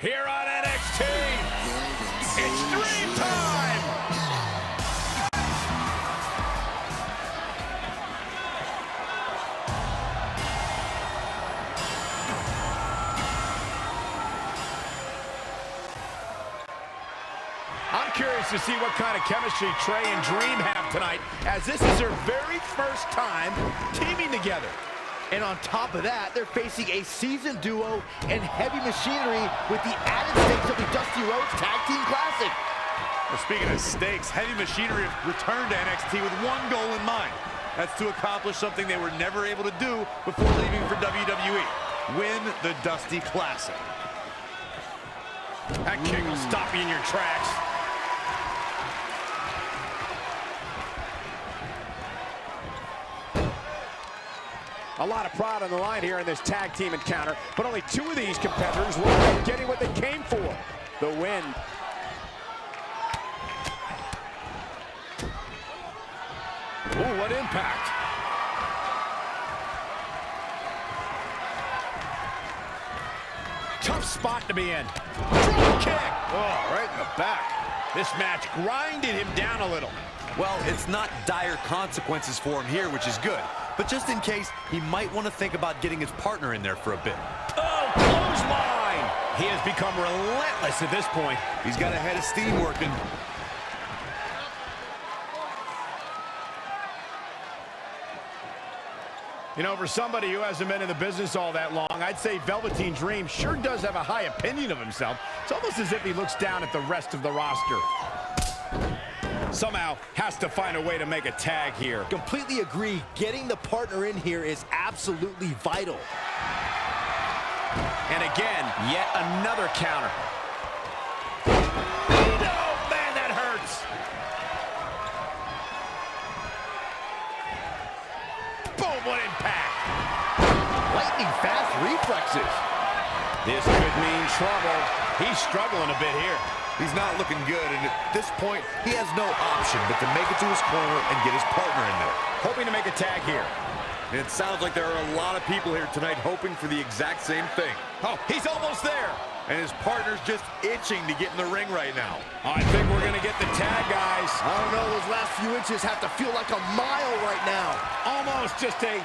Here on NXT, it's Dream Time! I'm curious to see what kind of chemistry Trey and Dream have tonight, as this is their very first time teaming together. And on top of that, they're facing a seasoned duo and heavy machinery with the added stakes of the Dusty Rhodes Tag Team Classic. Well, speaking of stakes, Heavy Machinery returned to NXT with one goal in mind. That's to accomplish something they were never able to do before leaving for WWE. Win the Dusty Classic. That kick will stop you in your tracks. A lot of pride on the line here in this tag team encounter, but only two of these competitors will end up getting what they came for, the win. Ooh, what impact. Tough spot to be in. Drop kick. Oh, right in the back. This match grinded him down a little. Well, it's not dire consequences for him here, which is good. But just in case, he might want to think about getting his partner in there for a bit. Oh, clothesline! He has become relentless at this point. He's got a head of steam working. You know, for somebody who hasn't been in the business all that long, I'd say Velveteen Dream sure does have a high opinion of himself. It's almost as if he looks down at the rest of the roster. Somehow has to find a way to make a tag here. Completely agree. Getting the partner in here is absolutely vital. And again, yet another counter. No, man, that hurts. Boom, what impact. Lightning fast reflexes. This could mean trouble. He's struggling a bit here. He's not looking good, and at this point, he has no option but to make it to his corner and get his partner in there. Hoping to make a tag here. And it sounds like there are a lot of people here tonight hoping for the exact same thing. Oh, he's almost there. And his partner's just itching to get in the ring right now. I think we're going to get the tag, guys. I don't know, those last few inches have to feel like a mile right now. Almost just a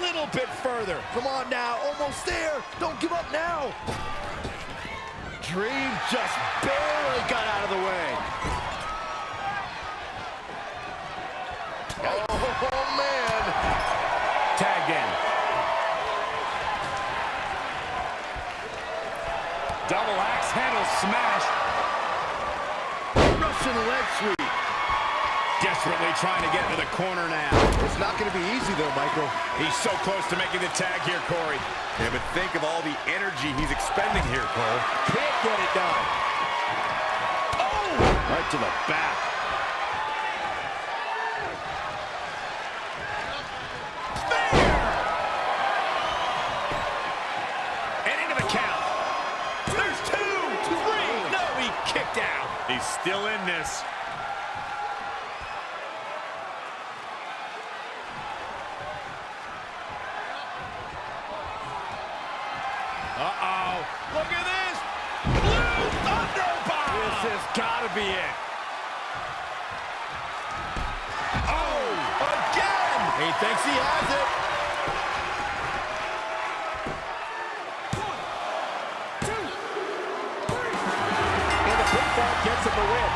little bit further. Come on now, almost there. Don't give up now. Dream just barely got out of the way. Oh, man. Tagged in. Double axe handle smash. Russian leg sweep. Desperately trying to get to the corner now. It's not going to be easy, though, Michael. He's so close to making the tag here, Corey. Yeah, but think of all the energy he's expending here, Cole. Can't get it done. Oh! Right to the back. Spear! And into the count. There's 2, 3. No, he kicked out. He's still in this. Uh-oh. Look at this. Blue Thunder Bomb. This has got to be it. Oh, again. He thinks he has it. 1, 2, 3. And the big ball gets him the win.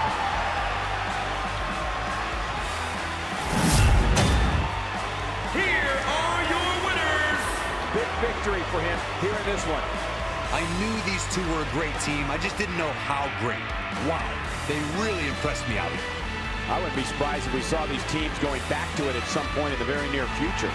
Here are your winners. Big victory for him here in this one. I knew these two were a great team. I just didn't know how great. Wow, they really impressed me out here. I wouldn't be surprised if we saw these teams going back to it at some point in the very near future.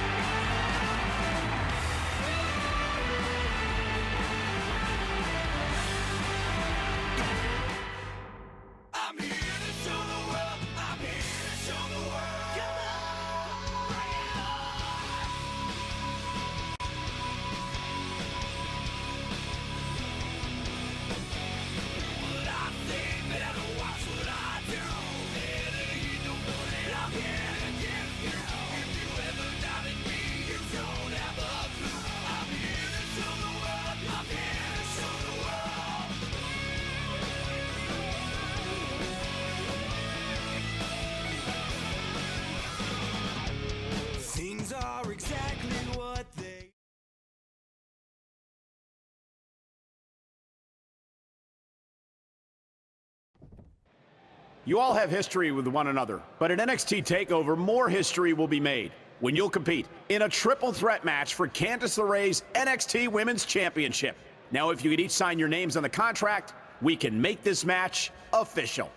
You all have history with one another, but at NXT TakeOver, more history will be made when you'll compete in a triple threat match for Candice LeRae's NXT Women's Championship. Now, if you could each sign your names on the contract, we can make this match official.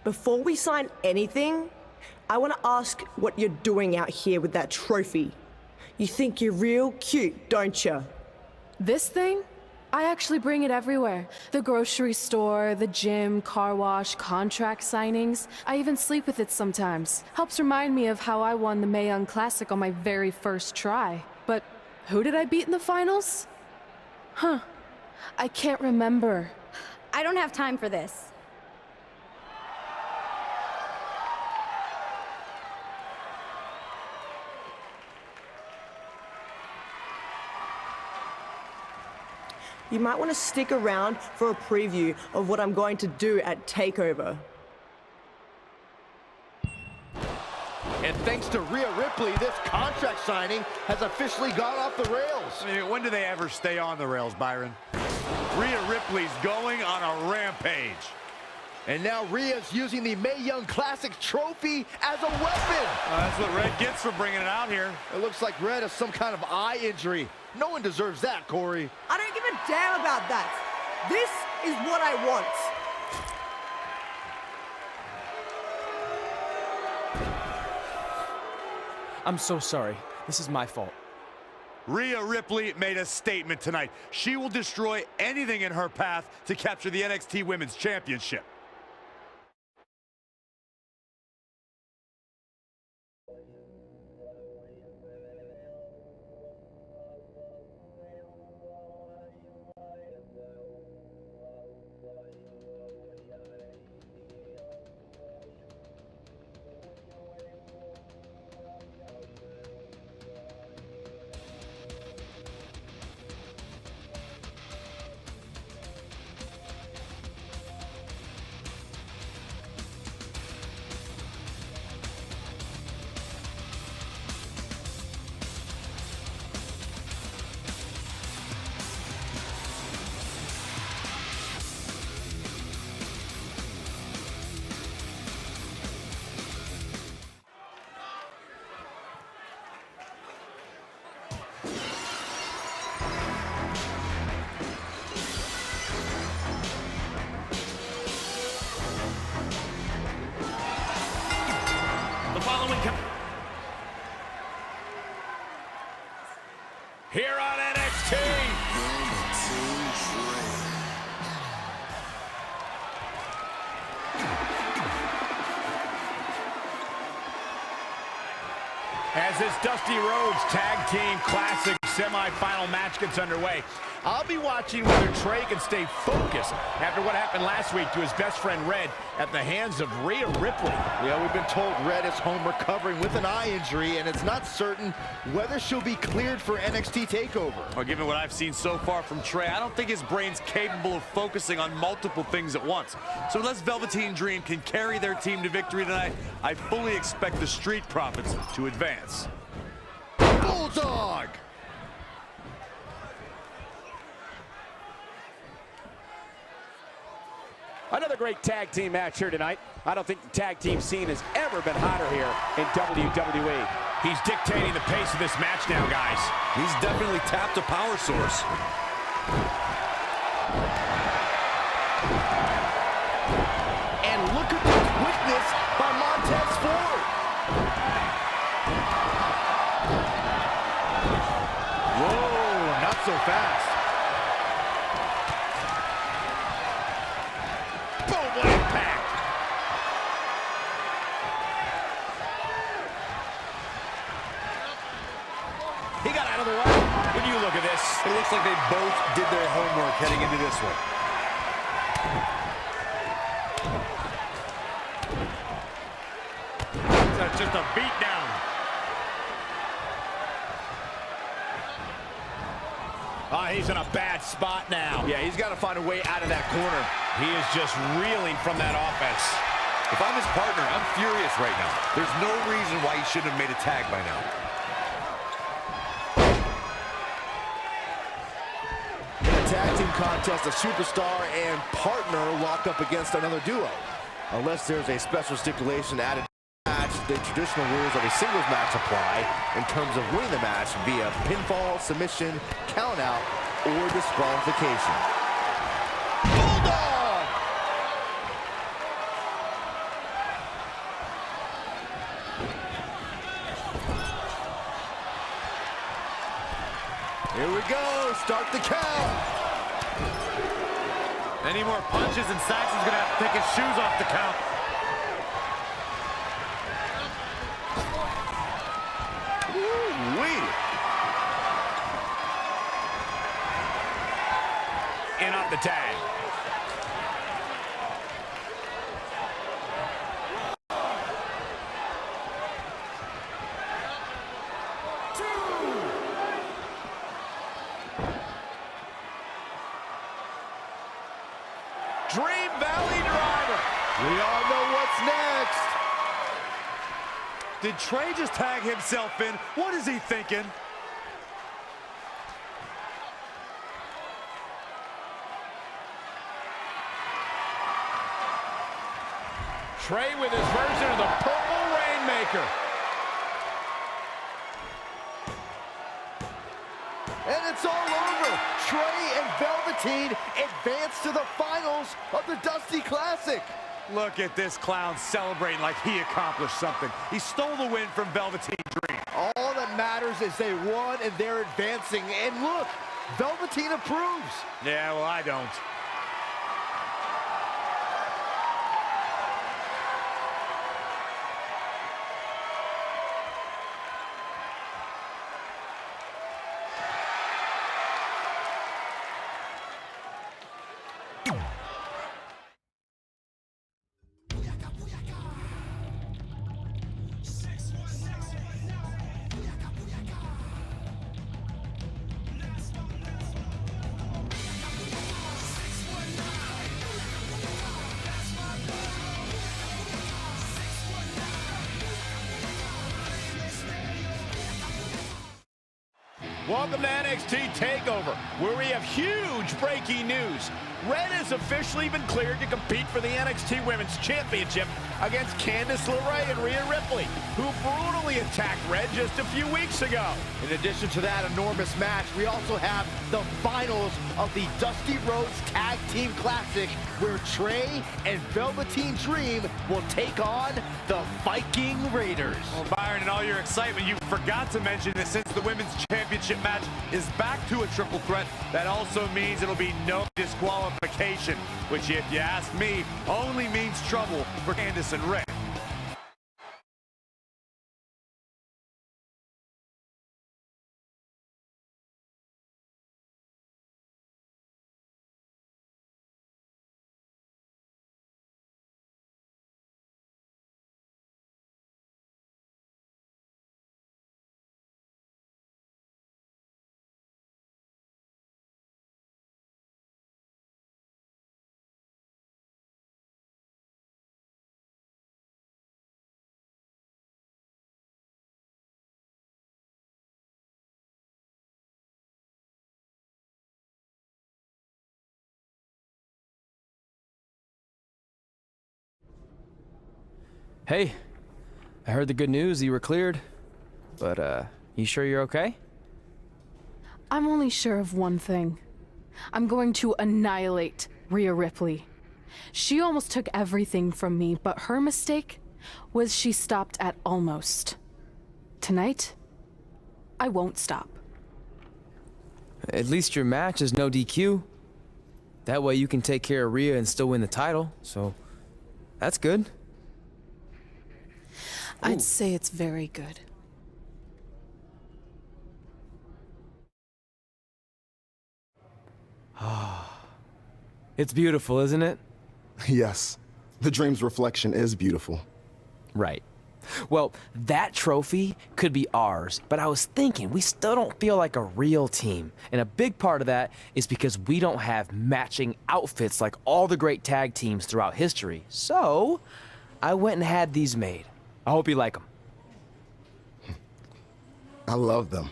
Before we sign anything, I want to ask what you're doing out here with that trophy. You think you're real cute, don't you? This thing? I actually bring it everywhere. The grocery store, the gym, car wash, contract signings. I even sleep with it sometimes. Helps remind me of how I won the Mae Young Classic on my very first try. But who did I beat in the finals? Huh. I can't remember. I don't have time for this. You might want to stick around for a preview of what I'm going to do at TakeOver. And thanks to Rhea Ripley, this contract signing has officially gone off the rails. I mean, when do they ever stay on the rails, Byron? Rhea Ripley's going on a rampage. And now Rhea's using the Mae Young Classic trophy as a weapon. That's what Red gets for bringing it out here. It looks like Red has some kind of eye injury. No one deserves that, Corey. I don't give a damn about that. This is what I want. I'm so sorry. This is my fault. Rhea Ripley made a statement tonight. She will destroy anything in her path to capture the NXT Women's Championship. Here on NXT. As this Dusty Rhodes Tag Team Classic semifinal match gets underway, I'll be watching whether Trey can stay focused after what happened last week to his best friend Red at the hands of Rhea Ripley. Yeah, we've been told Red is home recovering with an eye injury, and it's not certain whether she'll be cleared for NXT TakeOver. Well, given what I've seen so far from Trey, I don't think his brain's capable of focusing on multiple things at once. So unless Velveteen Dream can carry their team to victory tonight, I fully expect the Street Profits to advance. Bulldog! Another great tag team match here tonight. I don't think the tag team scene has ever been hotter here in WWE. He's dictating the pace of this match now, guys. He's definitely tapped a power source. And look at the quickness by Montez Ford. Whoa, not so fast. He got out of the way. When you look at this, It looks like they both did their homework heading into this one. That's just a beat down. he's in a bad spot now. Yeah, he's got to find a way out of that corner. He is just reeling from that offense. If I'm his partner, I'm furious right now. There's no reason why he shouldn't have made a tag by now. In a tag team contest, a superstar and partner lock up against another duo. Unless there's a special stipulation added to the match, the traditional rules of a singles match apply in terms of winning the match via pinfall, submission, countout, or disqualification. Bulldog! Here we go, start the count. Any more punches and Saxon's gonna have to take his shoes off the count. Woo-wee. In off the tag. Dream Valley Driver. We all know what's next. Did Trey just tag himself in? What is he thinking? Trey with his version of the Purple Rainmaker. And it's all over. Trey and Velveteen advance to the finals of the Dusty Classic. Look at this clown celebrating like he accomplished something. He stole the win from Velveteen Dream. All that matters is they won and they're advancing. And look, Velveteen approves. Yeah, well, I don't. Welcome to NXT TakeOver, where we have huge breaking news. Red has officially been cleared to compete for the NXT Women's Championship against Candice LeRae and Rhea Ripley, who brutally attacked Red just a few weeks ago. In addition to that enormous match, we also have the finals of the Dusty Rhodes Tag Team Classic, where Trey and Velveteen Dream will take on the Viking Raiders. Well, Byron, in all your excitement, you forgot to mention that since the Women's Championship match is back to a triple threat, that also means it'll be no disqualification, which, if you ask me, only means trouble for Candice and Ray. Hey, I heard the good news, you were cleared. But, you sure you're okay? I'm only sure of one thing. I'm going to annihilate Rhea Ripley. She almost took everything from me, but her mistake was she stopped at almost. Tonight, I won't stop. At least your match is no DQ. That way you can take care of Rhea and still win the title, so that's good. I'd say it's very good. It's beautiful, isn't it? Yes, the dream's reflection is beautiful. Right. Well, that trophy could be ours, but I was thinking we still don't feel like a real team. And a big part of that is because we don't have matching outfits like all the great tag teams throughout history. So, I went and had these made. I hope you like them. I love them.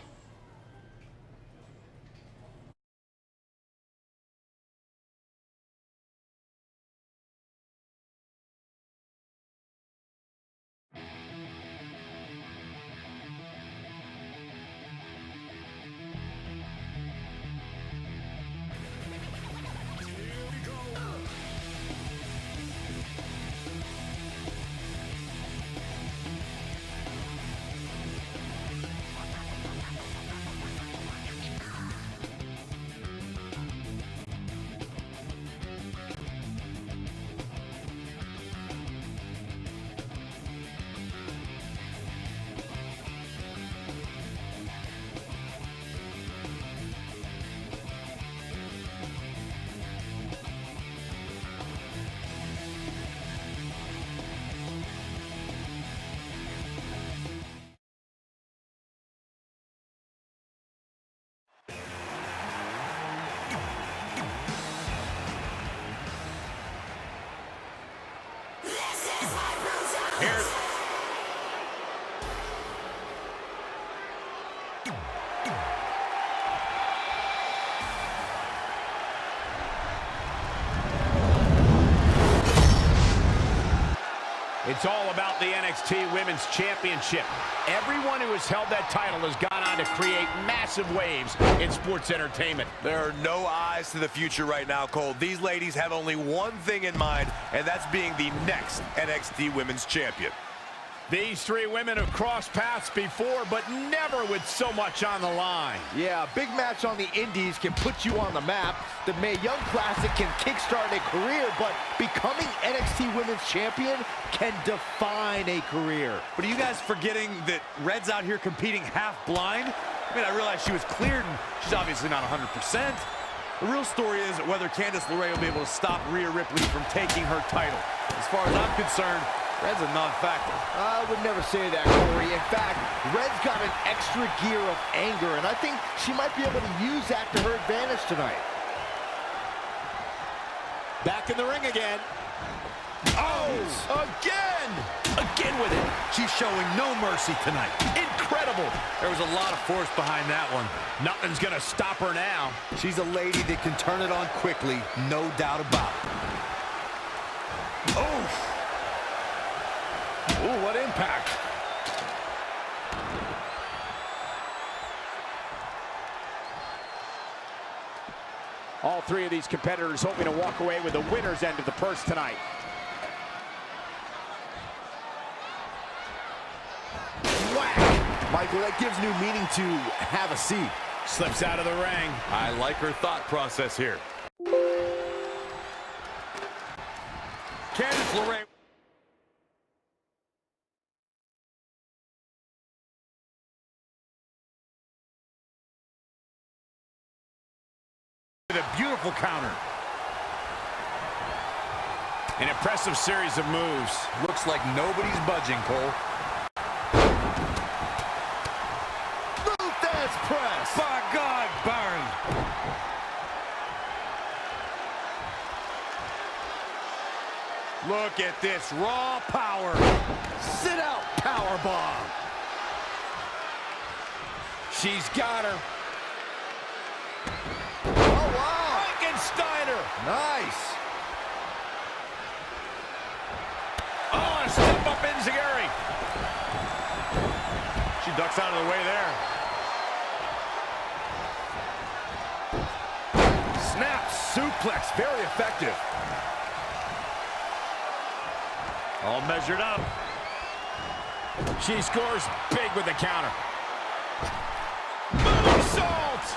It's all about the NXT Women's Championship. Everyone who has held that title has gone on to create massive waves in sports entertainment. There are no eyes to the future right now, Cole. These ladies have only one thing in mind, and that's being the next NXT Women's Champion. These three women have crossed paths before, but never with so much on the line. Yeah, a big match on the Indies can put you on the map. The Mae Young Classic can kickstart a career, but becoming NXT Women's Champion can define a career. But are you guys forgetting that Red's out here competing half blind? I mean, I realize she was cleared, and she's obviously not 100%. The real story is whether Candice LeRae will be able to stop Rhea Ripley from taking her title. As far as I'm concerned, Red's a non-factor. I would never say that, Corey. In fact, Red's got an extra gear of anger, and I think she might be able to use that to her advantage tonight. Back in the ring again. Oh, again! Again with it. She's showing no mercy tonight. Incredible. There was a lot of force behind that one. Nothing's gonna stop her now. She's a lady that can turn it on quickly, no doubt about it. Oh! Ooh, what impact. All three of these competitors hoping to walk away with the winner's end of the purse tonight. Whack! Michael, that gives new meaning to have a seat. Slips out of the ring. I like her thought process here. Candice LeRae. With a beautiful counter. An impressive series of moves. Looks like nobody's budging, Cole. Luthez press. By God, Baron. Look at this raw power. Sit out power bomb. She's got her. Oh, wow. Frankensteiner. Nice. Oh, a step up Enziguri. She ducks out of the way there. Snap suplex, very effective. All measured up. She scores big with the counter. Moonsault!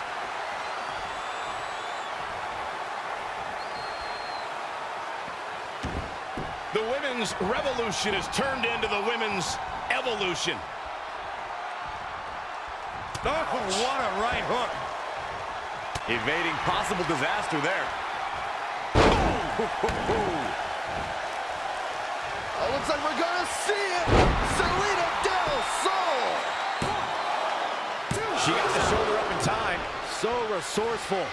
The women's revolution has turned into the women's evolution. Oh, what a right hook. Evading possible disaster there. Oh, looks like we're gonna see it. Selena Del Sol. She got the shoulder up in time. So resourceful.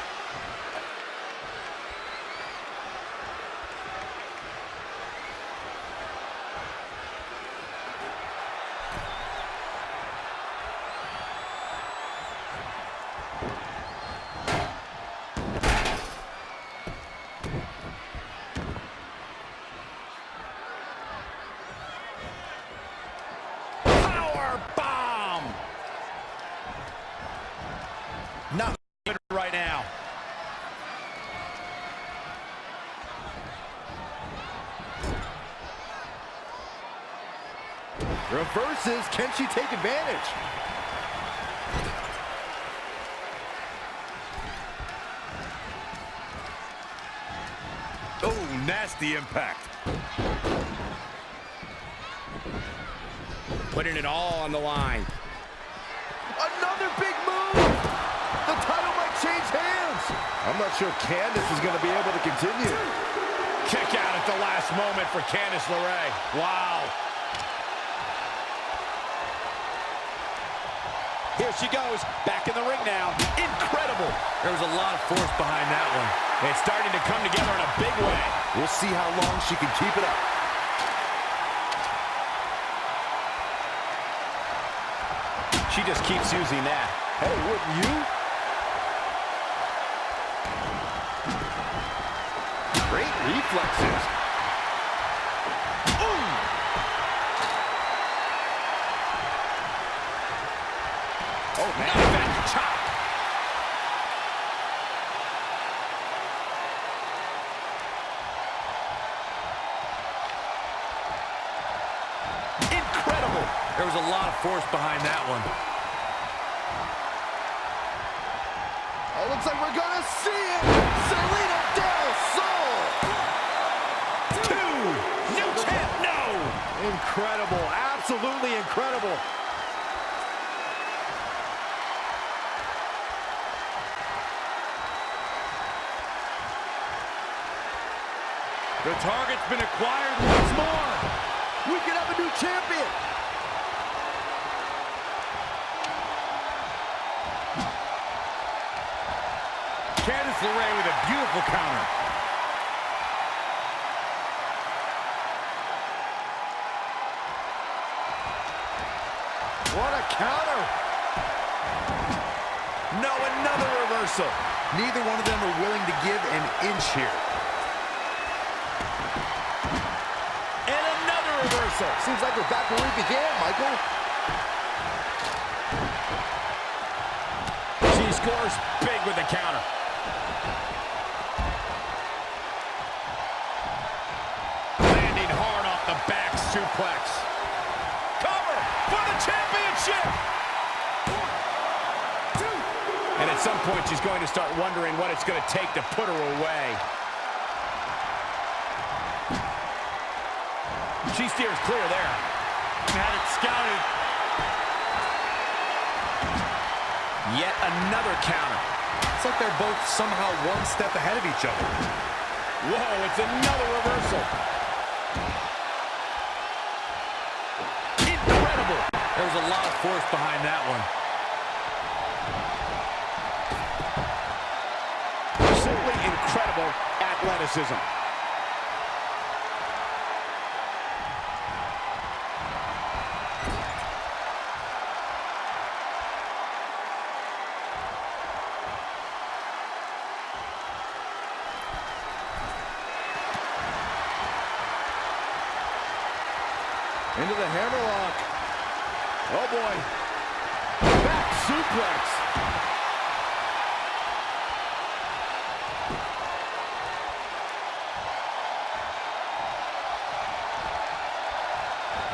Not right now. Reverses. Can she take advantage? Oh, nasty impact. Putting it all on the line. Another big move. The title might change hands. I'm not sure Candice is going to be able to continue. Kick out at the last moment for Candice LeRae. Wow. Here she goes, back in the ring now. Incredible. There was a lot of force behind that one. It's starting to come together in a big way. We'll see how long she can keep it up. She just keeps using that. Hey, wouldn't you? Great reflexes. Ooh. Oh, man. Back chop. Incredible. There was a lot of force behind that one. Oh, looks like we're gonna see it. Selena Del Sol. 2. New champ, no. Incredible, absolutely incredible. The target's been acquired once more. We could have a new champion. Candice LeRae with a beautiful counter. What a counter. No, another reversal. Neither one of them are willing to give an inch here. And another reversal. Seems like we're back where we began, Michael. She scores big with the counter. Landing hard off the back suplex. Cover for the championship. 1, 2. And at some point, she's going to start wondering what it's going to take to put her away. She steers clear there. Had it scouted. Yet another counter. It's like they're both somehow one step ahead of each other. Whoa, it's another reversal. Incredible. There was a lot of force behind that one. Simply incredible athleticism. Into the hammerlock. Oh, boy. Back suplex.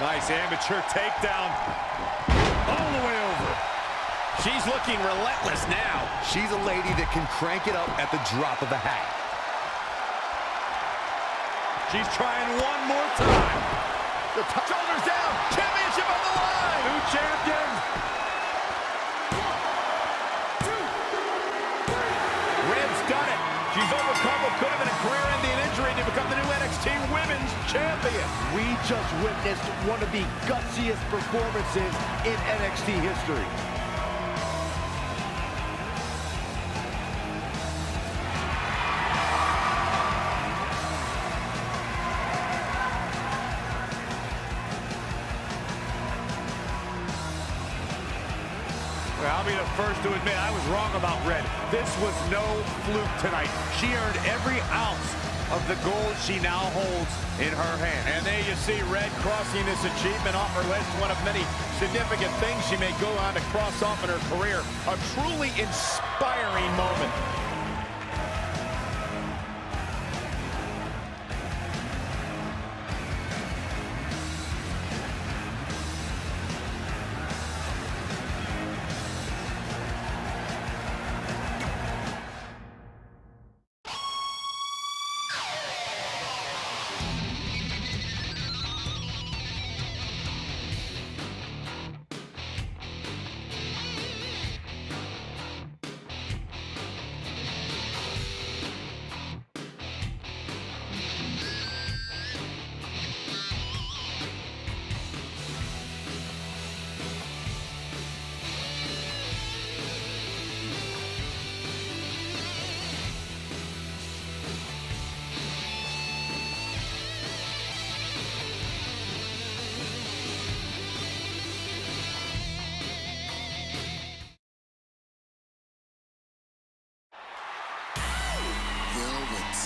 Nice amateur takedown. All the way over. She's looking relentless now. She's a lady that can crank it up at the drop of a hat. She's trying one more time. The shoulders down. Championship on the line. New champion. 1, 2, 3. Ribs done it. She's overcome what could have been a career-ending injury to become the new NXT Women's Champion. We just witnessed one of the gutsiest performances in NXT history. I'll be the first to admit I was wrong about Red. This was no fluke tonight. She earned every ounce of the gold she now holds in her hand. And there you see Red crossing this achievement off her list. One of many significant things she may go on to cross off in her career. A truly inspiring moment.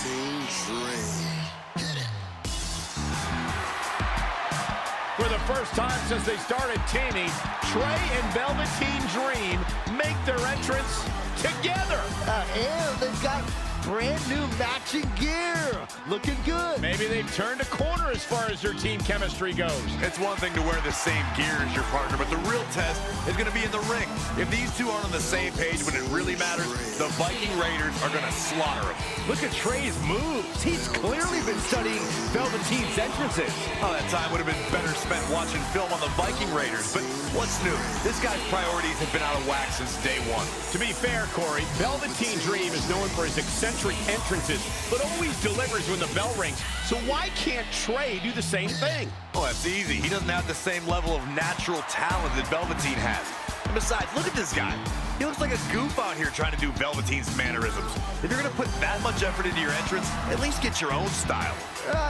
Velveteen Dream. For the first time since they started teaming, Trey and Velveteen Dream make their entrance together. And they've got brand new matching gear. Looking good. Maybe they've turned a corner as far as their team chemistry goes. It's one thing to wear the same gear as your partner, but the real test is going to be in the ring. If these two aren't on the same page when it really matters, the Viking Raiders are going to slaughter them. Look at Trey's moves. He's clearly been studying Velveteen's entrances. Oh, that time would have been better spent watching film on the Viking Raiders. But what's new? This guy's priorities have been out of whack since day one. To be fair, Corey, Velveteen Dream is known for his eccentric entrances, but always delivers when the bell rings. So why can't Trey do the same thing? Oh, that's easy. He doesn't have the same level of natural talent that Velveteen has. And besides, look at this guy. He looks like a goof out here trying to do Velveteen's mannerisms. If you're going to put that much effort into your entrance, at least get your own style.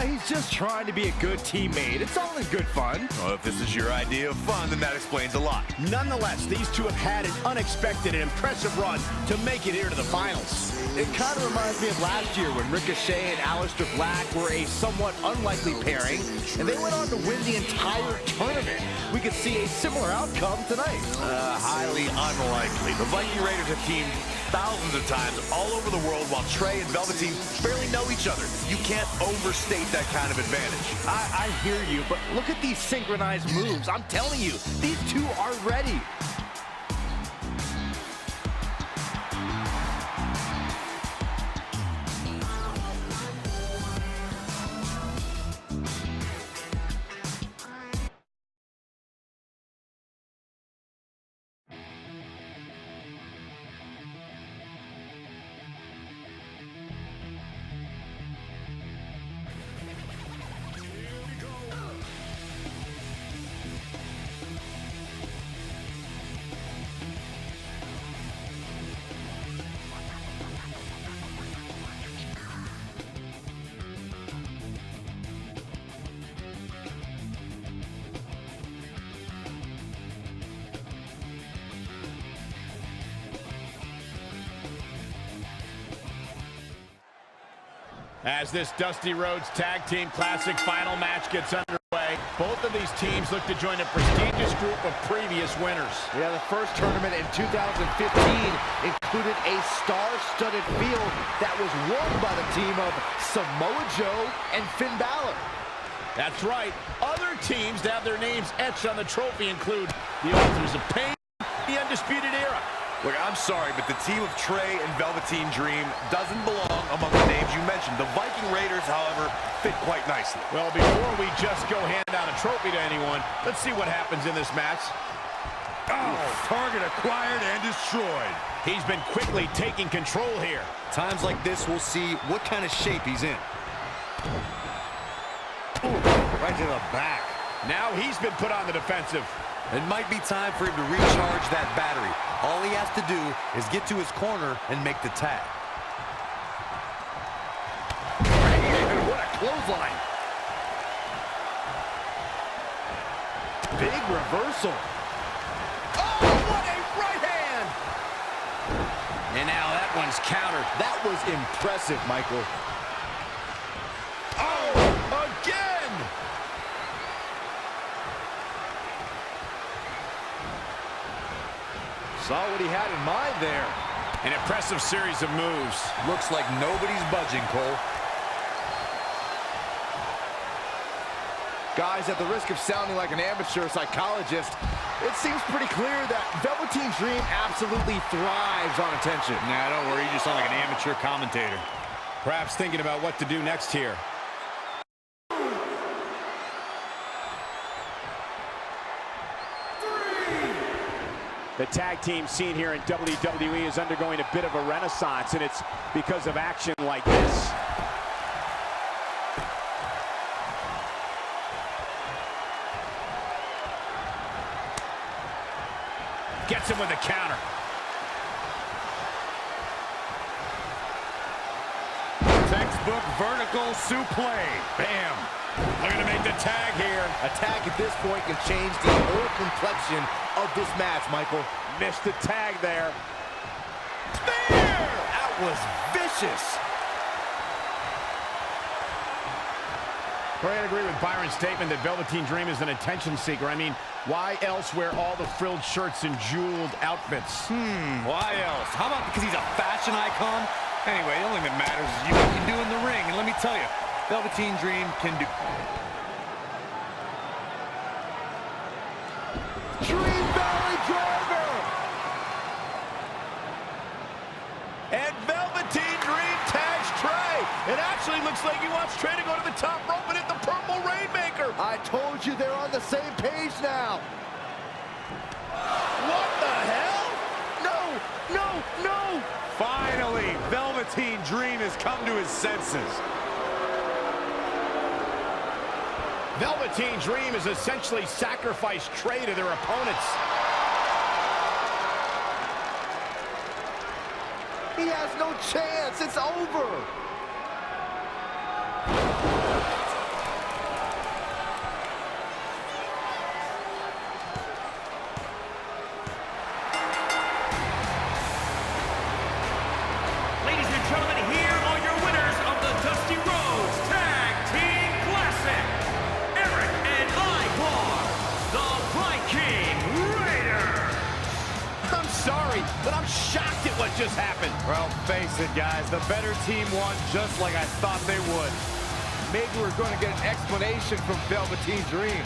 He's just trying to be a good teammate. It's all in good fun. Well, if this is your idea of fun, then that explains a lot. Nonetheless, these two have had an unexpected and impressive run to make it here to the finals. It kind of reminds me of last year when Ricochet and Aleister Black were a somewhat unlikely pairing, and they went on to win the entire tournament. We could see a similar outcome tonight. Highly unlikely. The Viking Raiders have teamed thousands of times all over the world while Trey and Velveteen barely know each other. You can't overstate that kind of advantage. I hear you, but look at these synchronized moves. I'm telling you, these two are ready. As this Dusty Rhodes Tag Team Classic final match gets underway, both of these teams look to join a prestigious group of previous winners. Yeah, the first tournament in 2015 included a star-studded field that was won by the team of Samoa Joe and Finn Balor. That's right. Other teams to have their names etched on the trophy include the Authors of Pain, the Undisputed Era. Look, I'm sorry, but the team of Trey and Velveteen Dream doesn't belong among the names you mentioned. The Viking Raiders, however, fit quite nicely. Well, before we just go hand out a trophy to anyone, let's see what happens in this match. Oh, target acquired and destroyed. He's been quickly taking control here. Times like this, we'll see what kind of shape he's in. Ooh, right to the back. Now he's been put on the defensive. It might be time for him to recharge that battery. All he has to do is get to his corner and make the tag. And what a clothesline. Big reversal. Oh, what a right hand! And now that one's countered. That was impressive, Michael. Oh, again! Saw what he had in mind there. An impressive series of moves. Looks like nobody's budging, Cole. Guys, at the risk of sounding like an amateur psychologist, it seems pretty clear that Velveteen Dream absolutely thrives on attention. Nah, don't worry, you just sound like an amateur commentator. Perhaps thinking about what to do next here. The tag team scene here in WWE is undergoing a bit of a renaissance, and it's because of action like this. Gets him with a counter. Textbook vertical suplex. Bam. Looking to make the tag here. A tag at this point can change the whole complexion of this match, Michael. Missed the tag there. There! That was vicious. Well, I agree with Byron's statement that Velveteen Dream is an attention seeker. I mean, why else wear all the frilled shirts and jeweled outfits? Why else? How about because he's a fashion icon? Anyway, the only thing that matters is what you can do in the ring. And let me tell you, Velveteen Dream can do... Dream Valley Driver! And Velveteen Dream tags Trey. It actually looks like he wants Trey to go to the top rope and hit the Purple Rainmaker. I told you they're on the same page now. What the hell? No, no, no! Finally, Velveteen Dream has come to his senses. Velveteen Dream has essentially sacrificed Trey to their opponents. He has no chance. It's over. Ladies and gentlemen, here are your winners of the Dusty Rhodes Tag Team Classic. Eric and Ivar, the Viking Raider. I'm sorry, but I'm shocked at what just happened. Well, face it, guys. The better team won just like I thought they would. Maybe we're going to get an explanation from Velveteen Dream.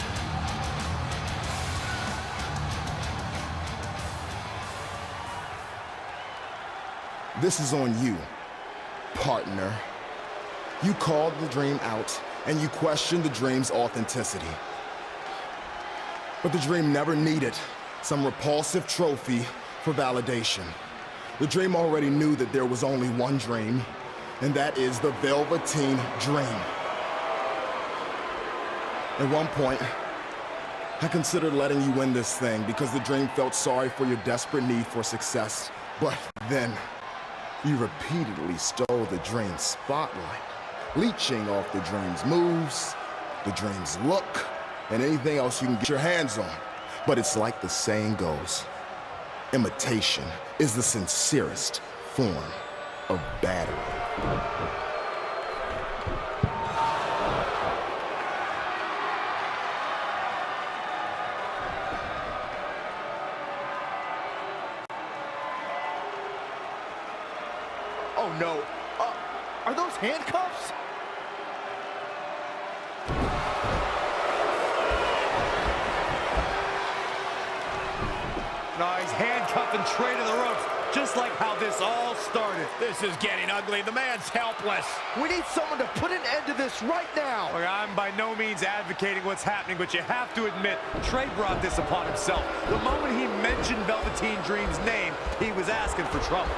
This is on you, partner. You called the Dream out, and you questioned the Dream's authenticity. But the Dream never needed some repulsive trophy for validation. The Dream already knew that there was only one Dream, and that is the Velveteen Dream. At one point, I considered letting you win this thing because the Dream felt sorry for your desperate need for success. But then, you repeatedly stole the Dream's spotlight, leeching off the Dream's moves, the Dream's look, and anything else you can get your hands on. But it's like the saying goes, imitation is the sincerest form of battery. Oh no. Are those handcuffs? No, he's handcuffing Trey to the ropes, just like how this all started. This is getting ugly. The man's helpless. We need someone to put an end to this right now. Look, I'm by no means advocating what's happening, but you have to admit, Trey brought this upon himself. The moment he mentioned Velveteen Dream's name, he was asking for trouble.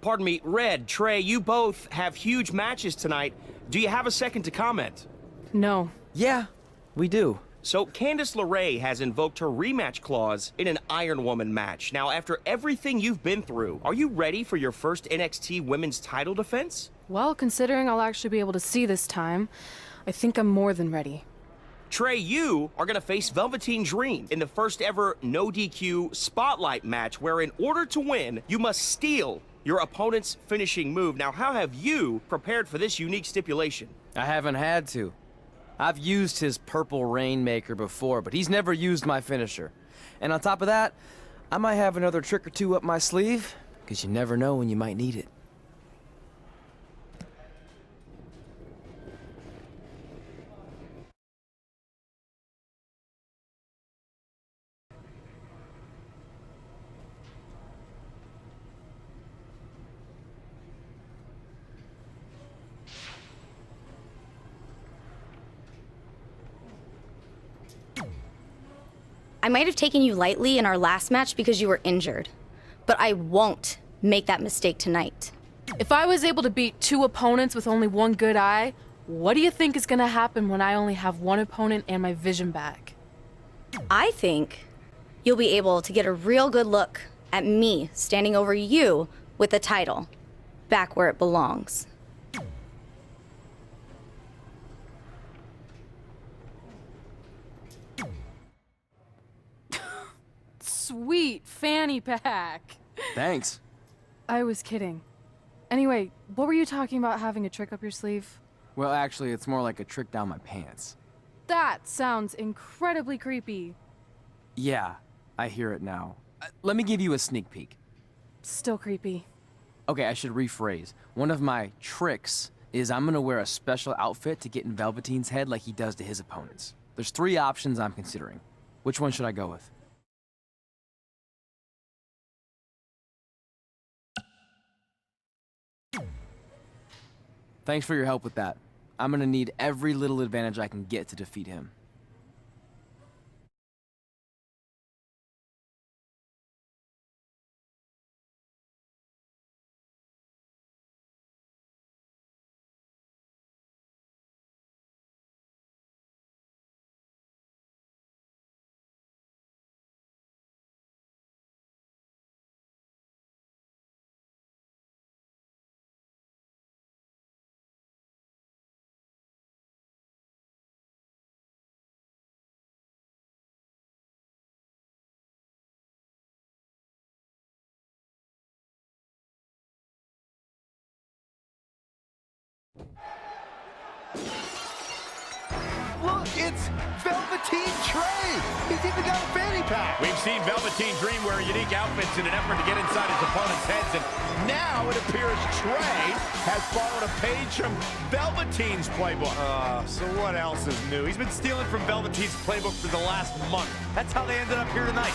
Pardon me, Red, Trey, you both have huge matches tonight. Do you have a second to comment? No. Yeah, we do. So, Candice LeRae has invoked her rematch clause in an Iron Woman match. Now, after everything you've been through, are you ready for your first NXT Women's title defense? Well, considering I'll actually be able to see this time, I think I'm more than ready. Trey, you are going to face Velveteen Dream in the first ever no DQ spotlight match where in order to win, you must steal your opponent's finishing move. Now, how have you prepared for this unique stipulation? I haven't had to. I've used his purple rainmaker before, but he's never used my finisher. And on top of that, I might have another trick or two up my sleeve, because you never know when you might need it. I might have taken you lightly in our last match because you were injured, but I won't make that mistake tonight. If I was able to beat 2 opponents with only 1 good eye, what do you think is gonna happen when I only have 1 opponent and my vision back? I think you'll be able to get a real good look at me standing over you with the title, back where it belongs. Sweet fanny pack. Thanks. I was kidding. Anyway, what were you talking about having a trick up your sleeve? Well, actually, it's more like a trick down my pants. That sounds incredibly creepy. Yeah, I hear it now. Let me give you a sneak peek. Still creepy. Okay, I should rephrase. One of my tricks is I'm gonna wear a special outfit to get in Velveteen's head like he does to his opponents. There's 3 options I'm considering. Which one should I go with? Thanks for your help with that. I'm gonna need every little advantage I can get to defeat him. Look, it's Velveteen Trey. He's even got a fanny pack. We've seen Velveteen Dream wear unique outfits in an effort to get inside his opponent's heads, and now it appears Trey has followed a page from Velveteen's playbook. So what else is new? He's been stealing from Velveteen's playbook for the last month. That's how they ended up here tonight.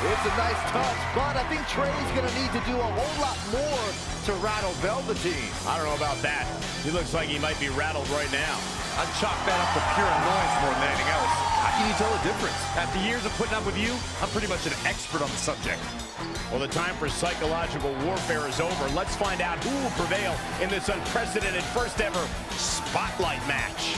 It's a nice touch, but I think Trey's going to need to do a whole lot more to rattle Velveteen. I don't know about that. He looks like he might be rattled right now. I'd chalk that up to pure annoyance more than anything else. How can you tell the difference? After years of putting up with you, I'm pretty much an expert on the subject. Well, the time for psychological warfare is over. Let's find out who will prevail in this unprecedented first ever Spotlight match.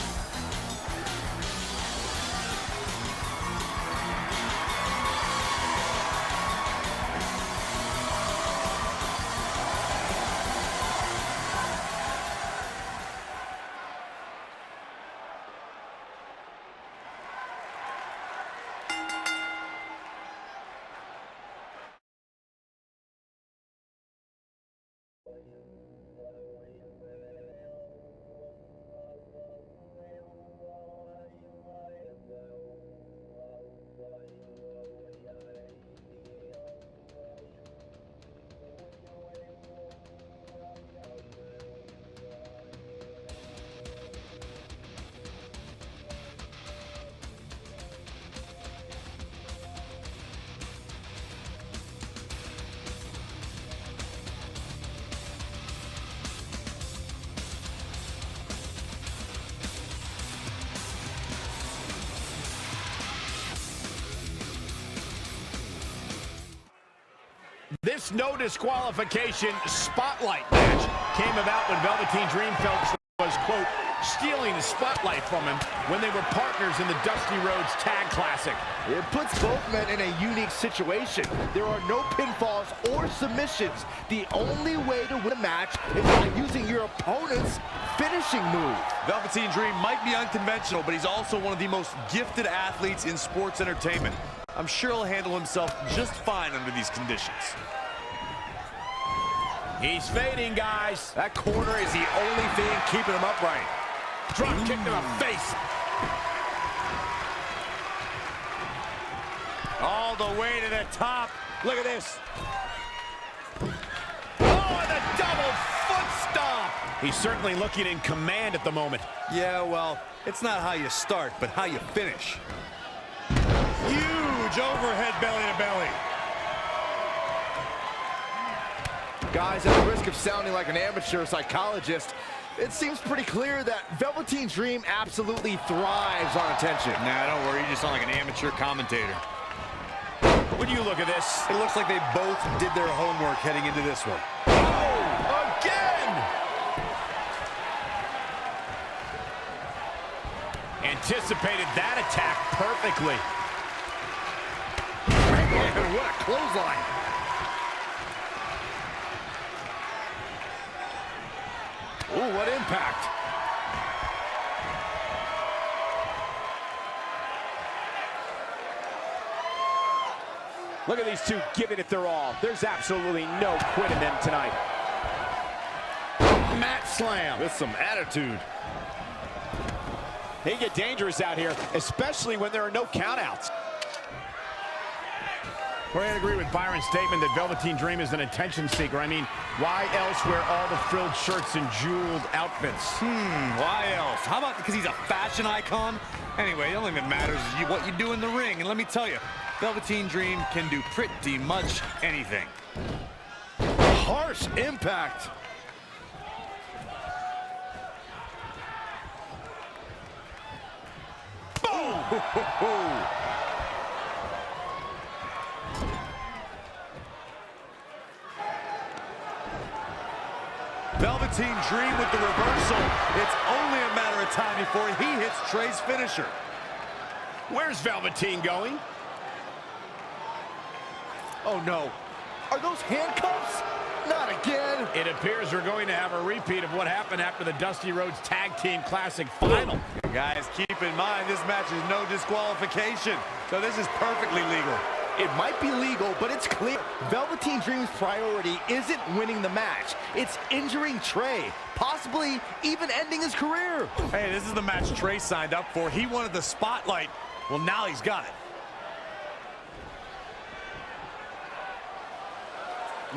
This no disqualification Spotlight match came about when Velveteen Dream felt was, quote, stealing the spotlight from him when they were partners in the Dusty Rhodes Tag Classic. It puts both men in a unique situation. There are no pinfalls or submissions. The only way to win a match is by using your opponent's finishing move. Velveteen Dream might be unconventional, but he's also one of the most gifted athletes in sports entertainment. I'm sure he'll handle himself just fine under these conditions. He's fading, guys. That corner is the only thing keeping him upright. Drop kick to the face. All the way to the top. Look at this. Oh, and a double foot stomp. He's certainly looking in command at the moment. Yeah, well, it's not how you start, but how you finish. Huge overhead belly to belly. Guys, at the risk of sounding like an amateur psychologist, it seems pretty clear that Velveteen Dream absolutely thrives on attention. Nah, don't worry, you just sound like an amateur commentator. When you look at this, It looks like they both did their homework heading into this one. again! Anticipated that attack perfectly. Man, what a clothesline. Ooh, what impact. Look at these two giving it their all. There's absolutely no quit in them tonight. Mat slam. With some attitude. They get dangerous out here, especially when there are no countouts. Well, I agree with Byron's statement that Velveteen Dream is an attention seeker. I mean, why else wear all the frilled shirts and jeweled outfits? Why else? How about because he's a fashion icon? Anyway, the only thing that matters is what you do in the ring. And let me tell you, Velveteen Dream can do pretty much anything. Harsh impact. Boom! Velveteen Dream with the reversal. It's only a matter of time before he hits Trey's finisher. Where's Velveteen going? Oh no. Are those handcuffs? Not again. It appears we're going to have a repeat of what happened after the Dusty Rhodes Tag Team Classic final. Guys, keep in mind, this match is no disqualification, so this is perfectly legal. It might be legal, but it's clear. Velveteen Dream's priority isn't winning the match. It's injuring Trey, possibly even ending his career. Hey, this is the match Trey signed up for. He wanted the spotlight. Well, now he's got it.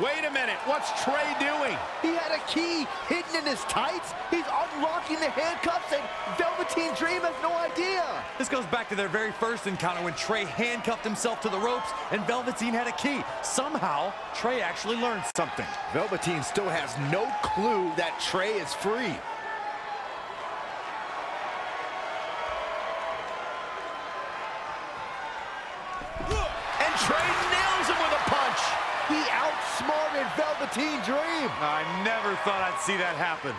Wait a minute, what's Trey doing? He had a key hidden in his tights. He's unlocking the handcuffs, and Velveteen Dream has no idea. This goes back to their very first encounter when Trey handcuffed himself to the ropes and Velveteen had a key. Somehow, Trey actually learned something. Velveteen still has no clue that Trey is free. And Trey nails him with a punch. He outsmarted Velveteen Dream. I never thought I'd see that happen.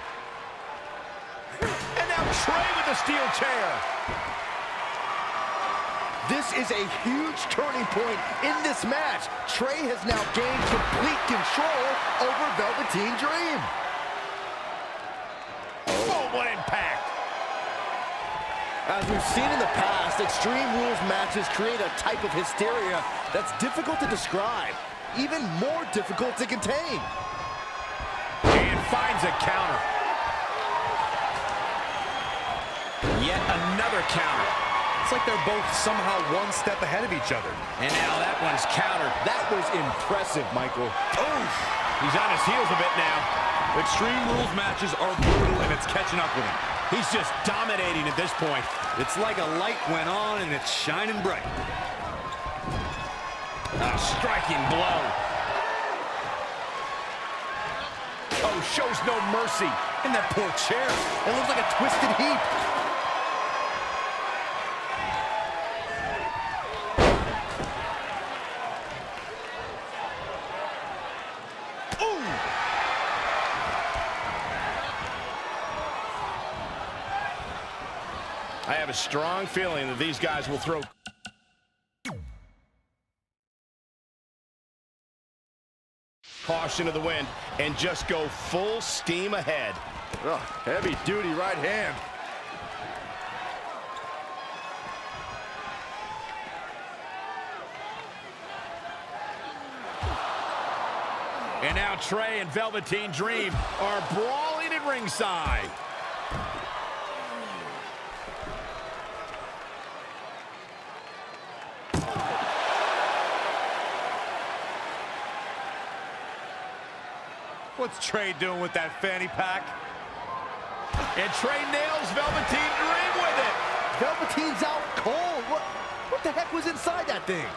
And now Trey with the steel chair. This is a huge turning point in this match. Trey has now gained complete control over Velveteen Dream. Oh, what impact. As we've seen in the past, Extreme Rules matches create a type of hysteria that's difficult to describe, even more difficult to contain. And finds a counter. Yet another counter. It's like they're both somehow one step ahead of each other. And now that one's countered. That was impressive, Michael. Oof. He's on his heels a bit now. Extreme Rules matches are brutal, and it's catching up with him. He's just dominating at this point. It's like a light went on and it's shining bright. A striking blow. Oh, shows no mercy. And that poor chair, it looks like a twisted heap. I have a strong feeling that these guys will throw caution to the wind and just go full steam ahead. Heavy duty right hand. And now Trey and Velveteen Dream are brawling at ringside. What's Trey doing with that fanny pack? And Trey nails Velveteen Dream with it. Velveteen's out cold. What the heck was inside that thing?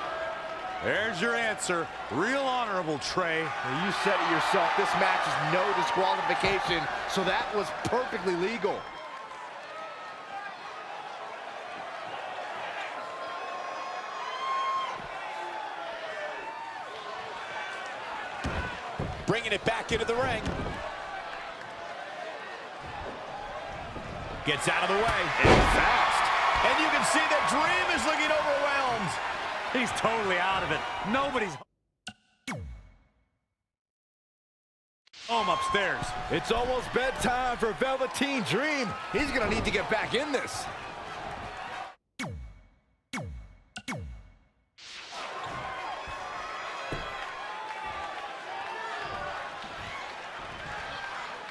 There's your answer. Real honorable, Trey. Well, you said it yourself. This match is no disqualification, so that was perfectly legal. Bringing it back into the ring. Gets out of the way. And fast. And you can see that Dream is looking overwhelmed. He's totally out of it. Nobody's home upstairs. It's almost bedtime for Velveteen Dream. He's gonna need to get back in this.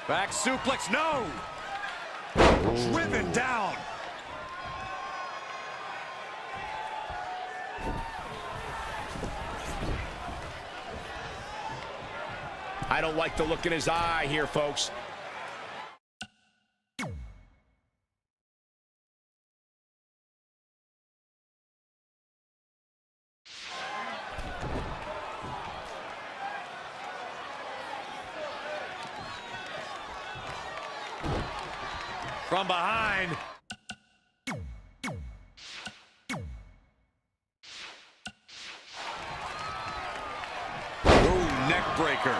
Back suplex, no! Driven down. I don't like the look in his eye here, folks. From behind. Ooh, neck breaker.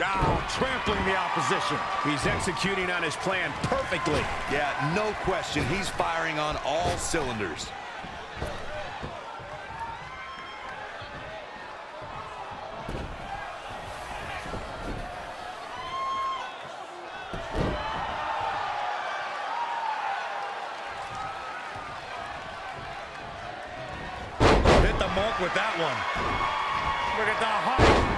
Now trampling the opposition. He's executing on his plan perfectly. Yeah, no question. He's firing on all cylinders. Hit the mark with that one. Look at the height.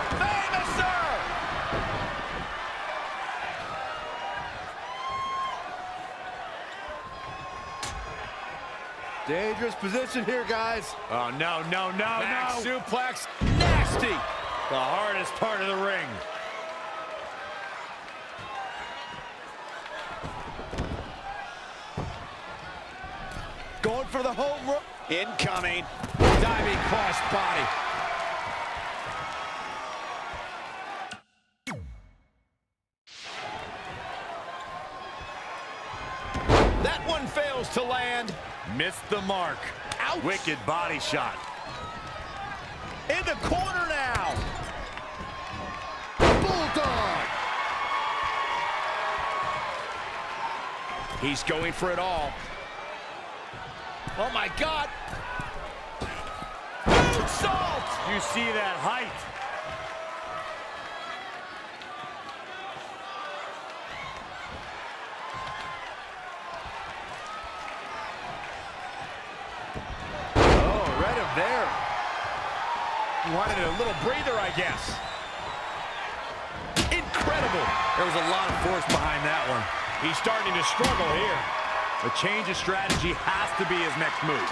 Dangerous position here, guys. Oh, no, no, no, Back no. suplex. Nasty. The hardest part of the ring. Going for the home run. Incoming. Diving cross body. That one fails to land. Missed the mark. Ouch. Wicked body shot. In the corner now. Bulldog. He's going for it all. Oh, my God. Moonsault. You see that height. Oh, right up there. Wanted a little breather, I guess. Incredible. There was a lot of force behind that one. He's starting to struggle here. A change of strategy has to be his next move.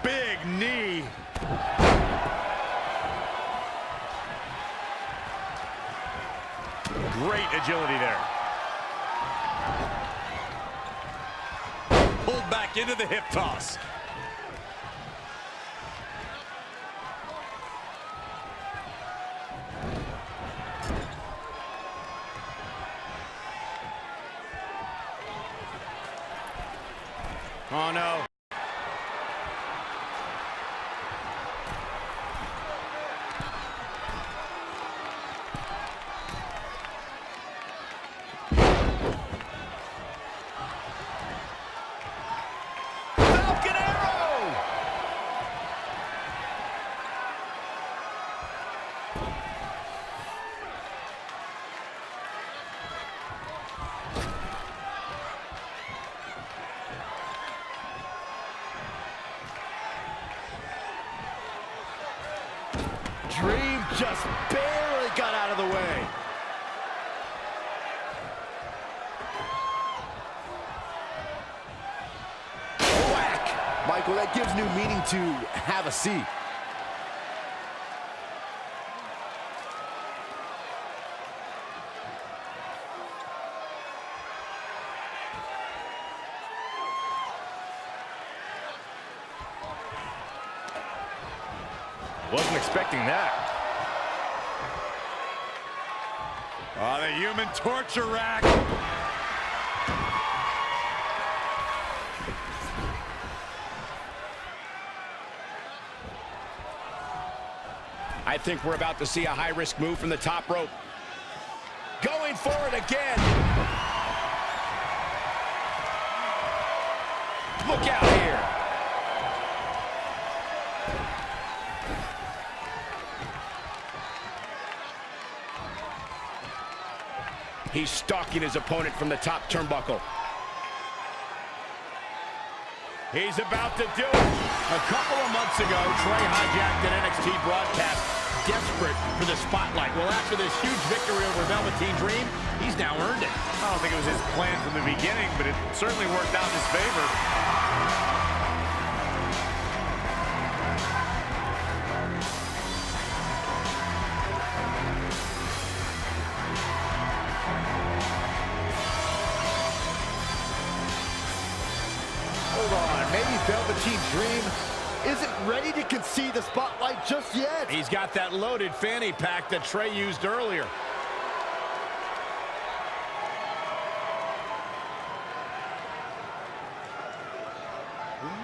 Big knee. Great agility there. Pulled back into the hip toss. Oh, no. Falcon Arrow! Dream just barely got out of the way. Whack! Michael, that gives new meaning to have a seat. Wasn't expecting that. Oh, the human torture rack. I think we're about to see a high-risk move from the top rope. Going for it again. Look out here. He's stalking his opponent from the top turnbuckle. He's about to do it. A couple of months ago, Trey hijacked an NXT broadcast, desperate for the spotlight. Well, after this huge victory over Velveteen Dream, he's now earned it. I don't think it was his plan from the beginning, but it certainly worked out in his favor. Hold on, maybe Velveteen Dream isn't ready to concede the spotlight just yet. He's got that loaded fanny pack that Trey used earlier.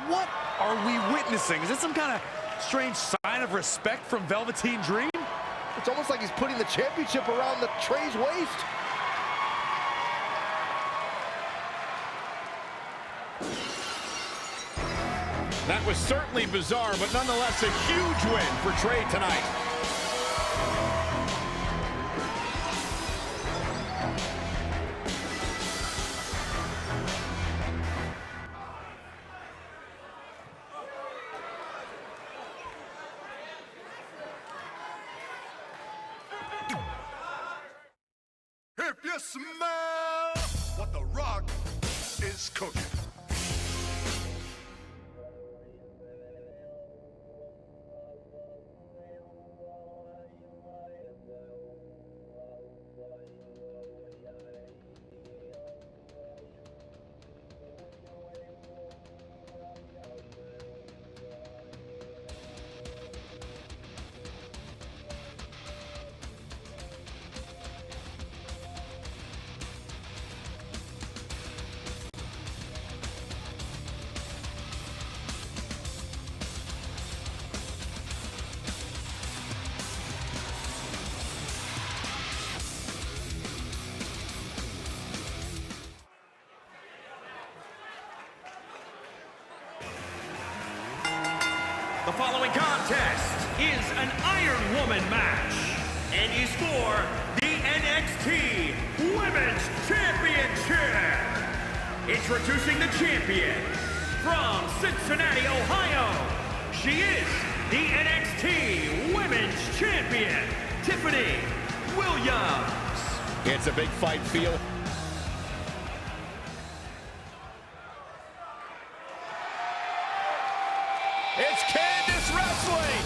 What are we witnessing? Is this some kind of strange sign of respect from Velveteen Dream? It's almost like he's putting the championship around the Trey's waist. That was certainly bizarre, but nonetheless a huge win for Trey tonight. If you smell what The Rock is cooking. The following contest is an Iron Woman match and is for the NXT Women's Championship. Introducing the champion from Cincinnati, Ohio. She is the NXT Women's Champion, Tiffany Williams. It's a big fight feel. It's Candice wrestling.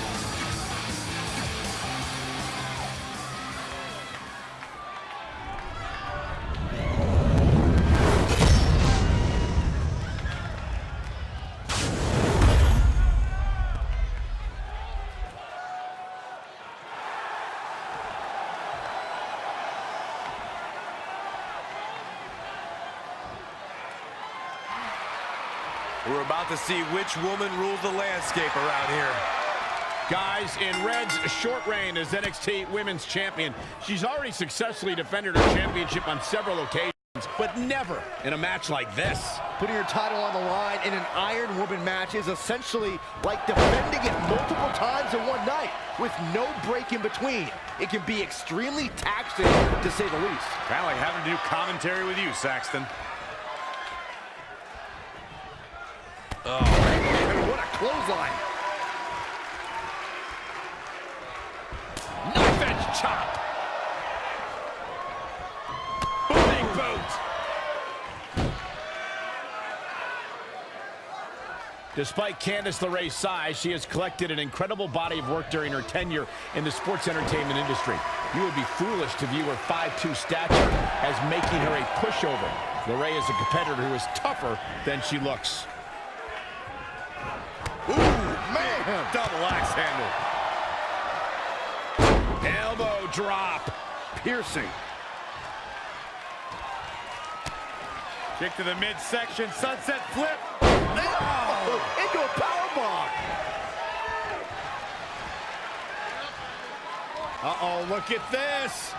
We're about to see which woman rules the landscape around here. Guys, in Red's short reign as NXT Women's Champion, she's already successfully defended her championship on several occasions, but never in a match like this. Putting your title on the line in an Iron Woman match is essentially like defending it multiple times in one night with no break in between. It can be extremely taxing, to say the least. Kind of like having to do commentary with you, Saxton. Oh, man, what a clothesline. Despite Candice LeRae's size, she has collected an incredible body of work during her tenure in the sports entertainment industry. You would be foolish to view her 5'2" stature as making her a pushover. LeRae is a competitor who is tougher than she looks. Ooh, man! Double axe handle. Elbow drop. Piercing. Kick to the midsection, sunset flip. Oh, into a powerbomb. Uh-oh, look at this.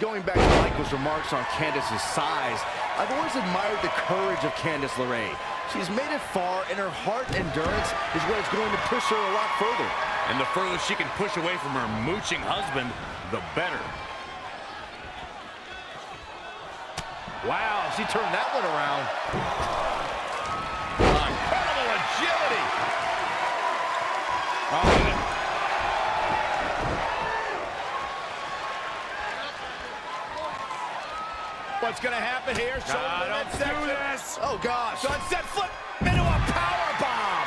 Going back to Michael's remarks on Candice's size, I've always admired the courage of Candice LeRae. She's made it far, and her heart endurance is what is going to push her a lot further. And the further she can push away from her mooching husband, the better. Wow, she turned that one around. Incredible agility. What's going to happen here? Don't do this. Oh, gosh. Sunset flip into a power bomb.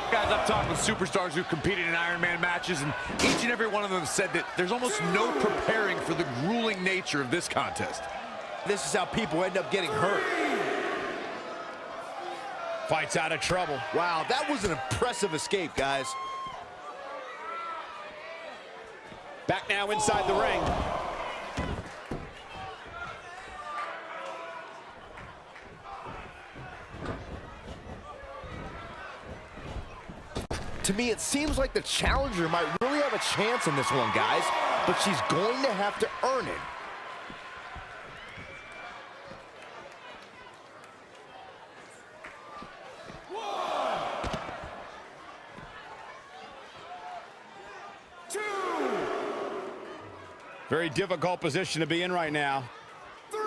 Guys, I've talked with superstars who've competed in Iron Man matches, and each and every one of them said that there's almost no preparing for the grueling nature of this contest. This is how people end up getting hurt. Fight's out of trouble. Wow, that was an impressive escape, guys. Back now inside the ring. To me, it seems like the challenger might really have a chance in this one, guys, but she's going to have to earn it. Very difficult position to be in right now. 3.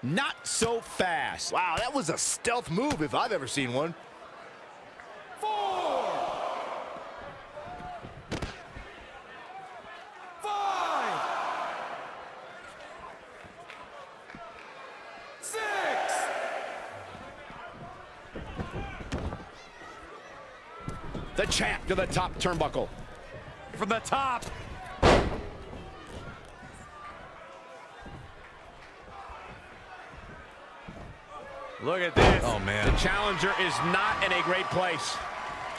Not so fast. Wow, that was a stealth move if I've ever seen one. 4. 5. 6. The champ to the top turnbuckle. From the top. Look at this. Oh, man. The challenger is not in a great place.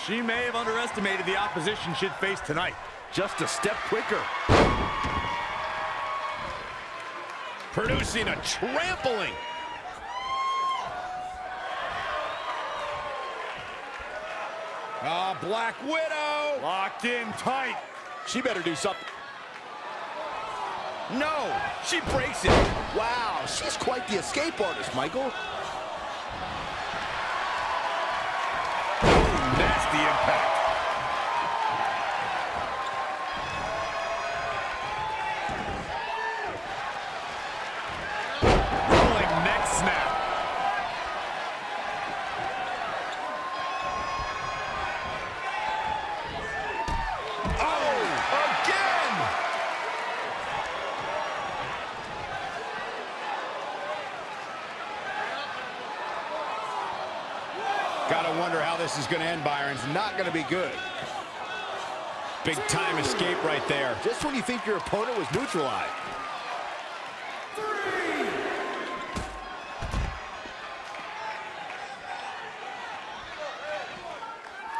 She may have underestimated the opposition she'd face tonight. Just a step quicker. Producing a trampling. Black Widow. Locked in tight. She better do something. No, she breaks it. Wow, she's quite the escape artist, Michael. Nasty impact. Rolling neck snap. Gotta wonder how this is gonna end, Byron. It's not going to be good. Big time escape right there. Just when you think your opponent was neutralized. 3.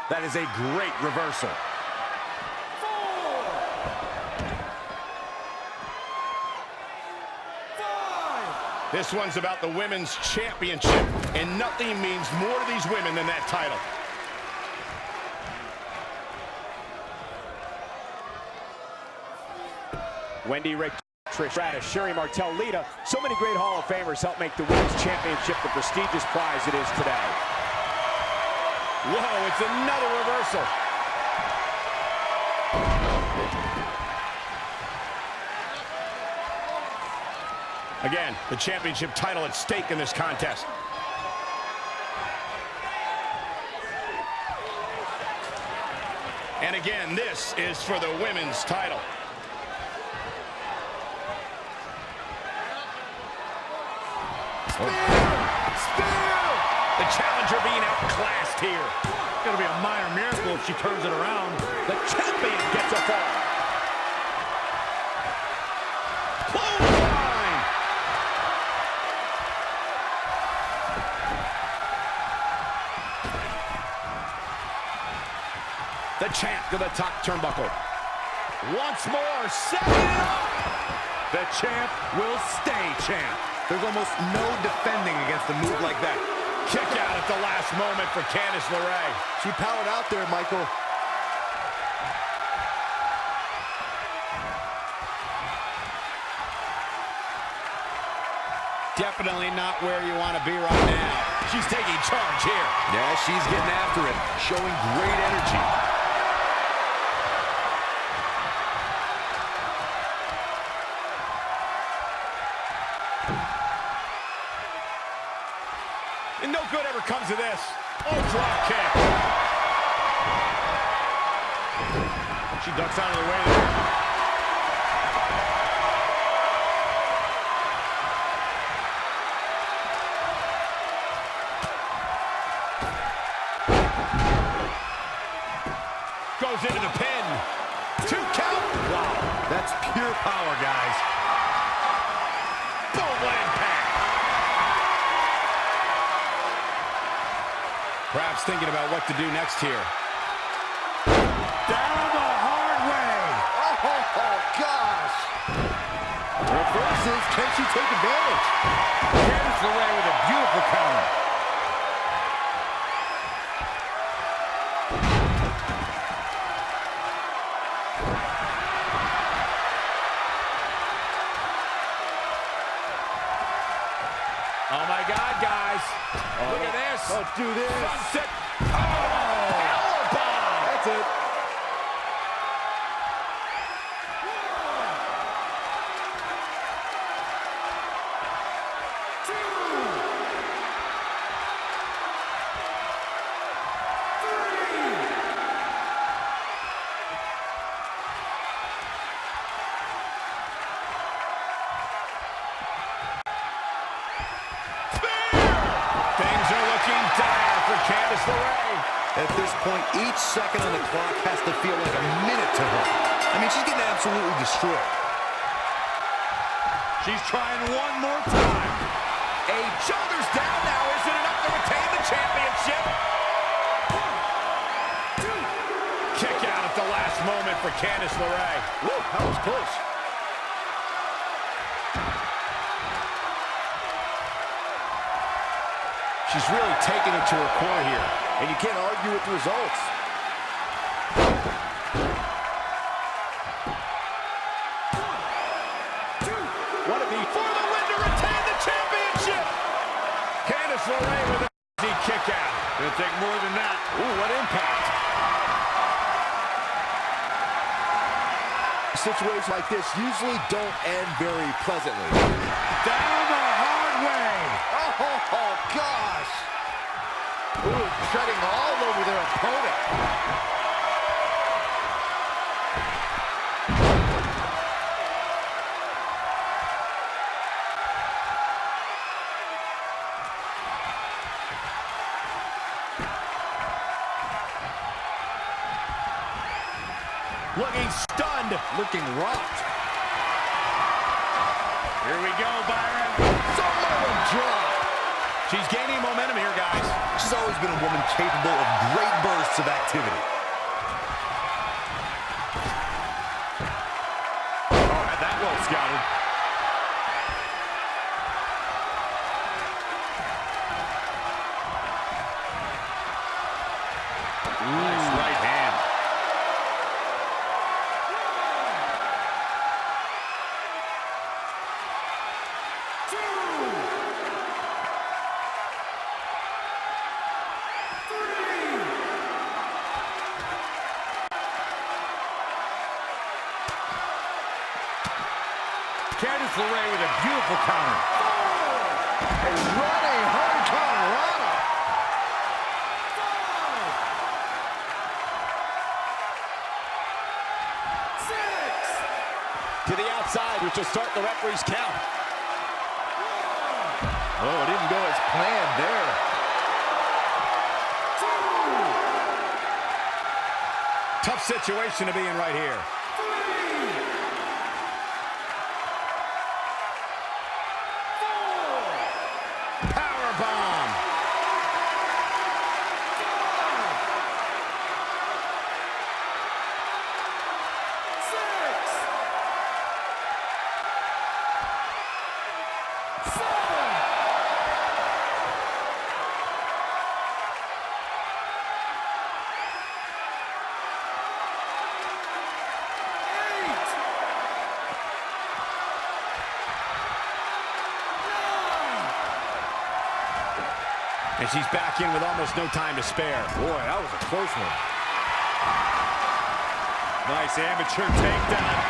That is a great reversal. 4. 5. This one's about the women's championship, and nothing means more to these women than that title. Wendy, Rick, Trish Stratus, Sherry Martel, Lita. So many great Hall of Famers help make the Women's Championship the prestigious prize it is today. Whoa, it's another reversal. Again, the championship title at stake in this contest. And again, this is for the women's title. Spear! The challenger being outclassed here. It's going to be a minor miracle if she turns it around. The champion gets a fall. Clothesline! The champ to the top turnbuckle. Once more, setting it up. The champ will stay champ. There's almost no defending against a move like that. Kick out at the last moment for Candice LeRae. She powered out there, Michael. Definitely not where you want to be right now. She's taking charge here. Yeah, she's getting after it, showing great energy. And no good ever comes of this. Oh, drop kick. She ducks out of the way there. Goes into the pin. 2 count. Wow, that's pure power, guys. Boom, what impact. Perhaps thinking about what to do next here. Down the hard way. Oh, gosh. Reverses. Can she take advantage? Candice LeRae with a beautiful counter. Oh, my God, guys. Look at this. Don't do this. Sunset. Oh! Powerbomb. That's it. Things are looking dire for Candice LeRae. At this point, each second on the clock has to feel like a minute to her. I mean, she's getting absolutely destroyed. She's trying one more time. Shoulders down now. Is it enough to retain the championship? 1, 2. Kick out at the last moment for Candice LeRae. Woo, that was close. She's really taking it to her core here. And you can't argue with the results. What a beat for the win to retain the championship. Candice LeRae with an easy kick out. Gonna take more than that. Ooh, what impact. Situations like this usually don't end very pleasantly. Down the hard way. Oh, gosh. Ooh, treading all over their opponent. Looking stunned. Looking rocked. Here we go, Byron. Samoan drop. She's gaining momentum here, guys. She's always been a woman capable of great bursts of activity. All right, that well scouted. Nice right hand. Candice LeRae with a beautiful counter. A running hurricane rana. To the outside, which will start the referee's count. Oh, it didn't go as planned there. Tough situation to be in right here. Powerbomb. And she's back in with almost no time to spare. Boy, that was a close one. Nice amateur takedown.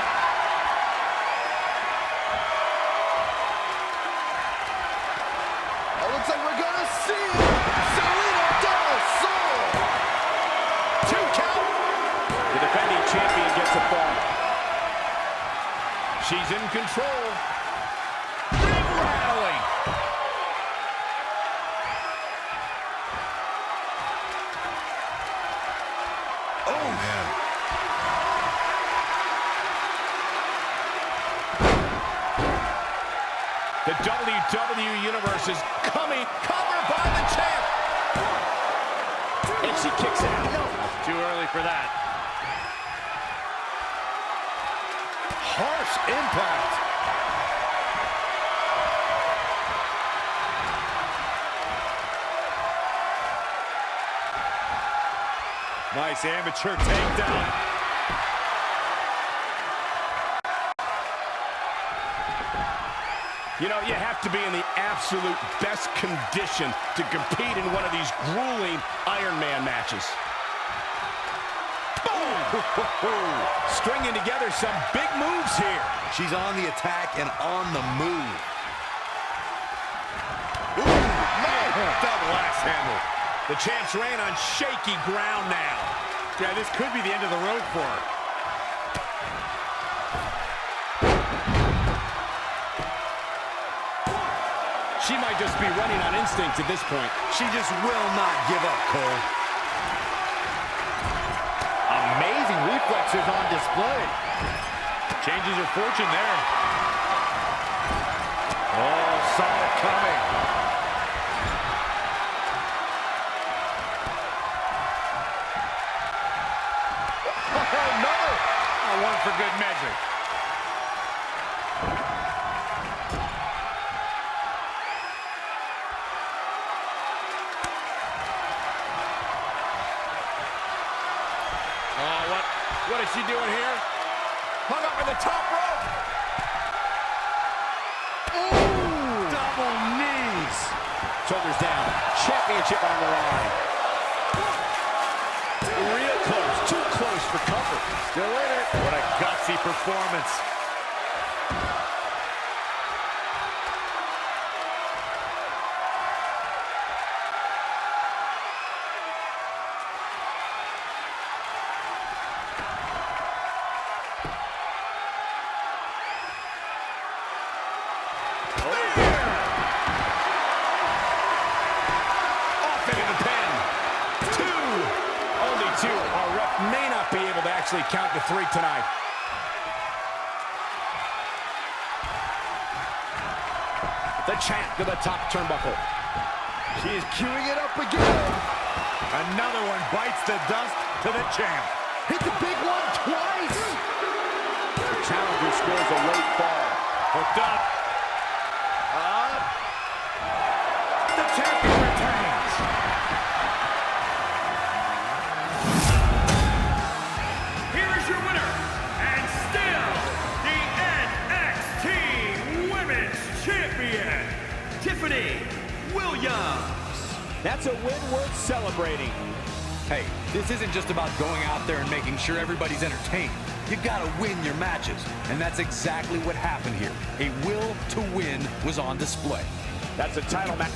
Oh, looks like we're gonna see it. Selena Del Sol. 2 count. The defending champion gets a fall. She's in control. Ring rattling. Oh, man. The WWE Universe is coming. Covered by the champ. And she kicks out. No. Too early for that. Harsh impact. Nice amateur takedown. You know, you have to be in the absolute best condition to compete in one of these grueling Iron Man matches. Boom! Stringing together some big moves here. She's on the attack and on the move. Ooh, man, double axe handle. The champ's reign on shaky ground now. Yeah, this could be the end of the road for her. She might just be running on instinct at this point. She just will not give up, Cole. Amazing reflexes on display. Changes her fortune there. Oh, saw it coming. One for good measure. Oh, what is she doing here? Hung up in the top rope. Ooh! Double knees. Shoulders down. Championship on the line. Real close. Too close for comfort. Still in it. What a gutsy performance. Actually count to 3 tonight. The champ to the top turnbuckle. She is queuing it up again. Another one bites the dust to the champ. Hit the big one twice. The challenger scores a late fall. Hooked up. The champion retains. Here is your winner, and still the NXT Women's Champion, Tiffany Williams. That's a win worth celebrating. Hey, this isn't just about going out there and making sure everybody's entertained. You gotta win your matches, and that's exactly what happened here. A will to win was on display. That's a title match.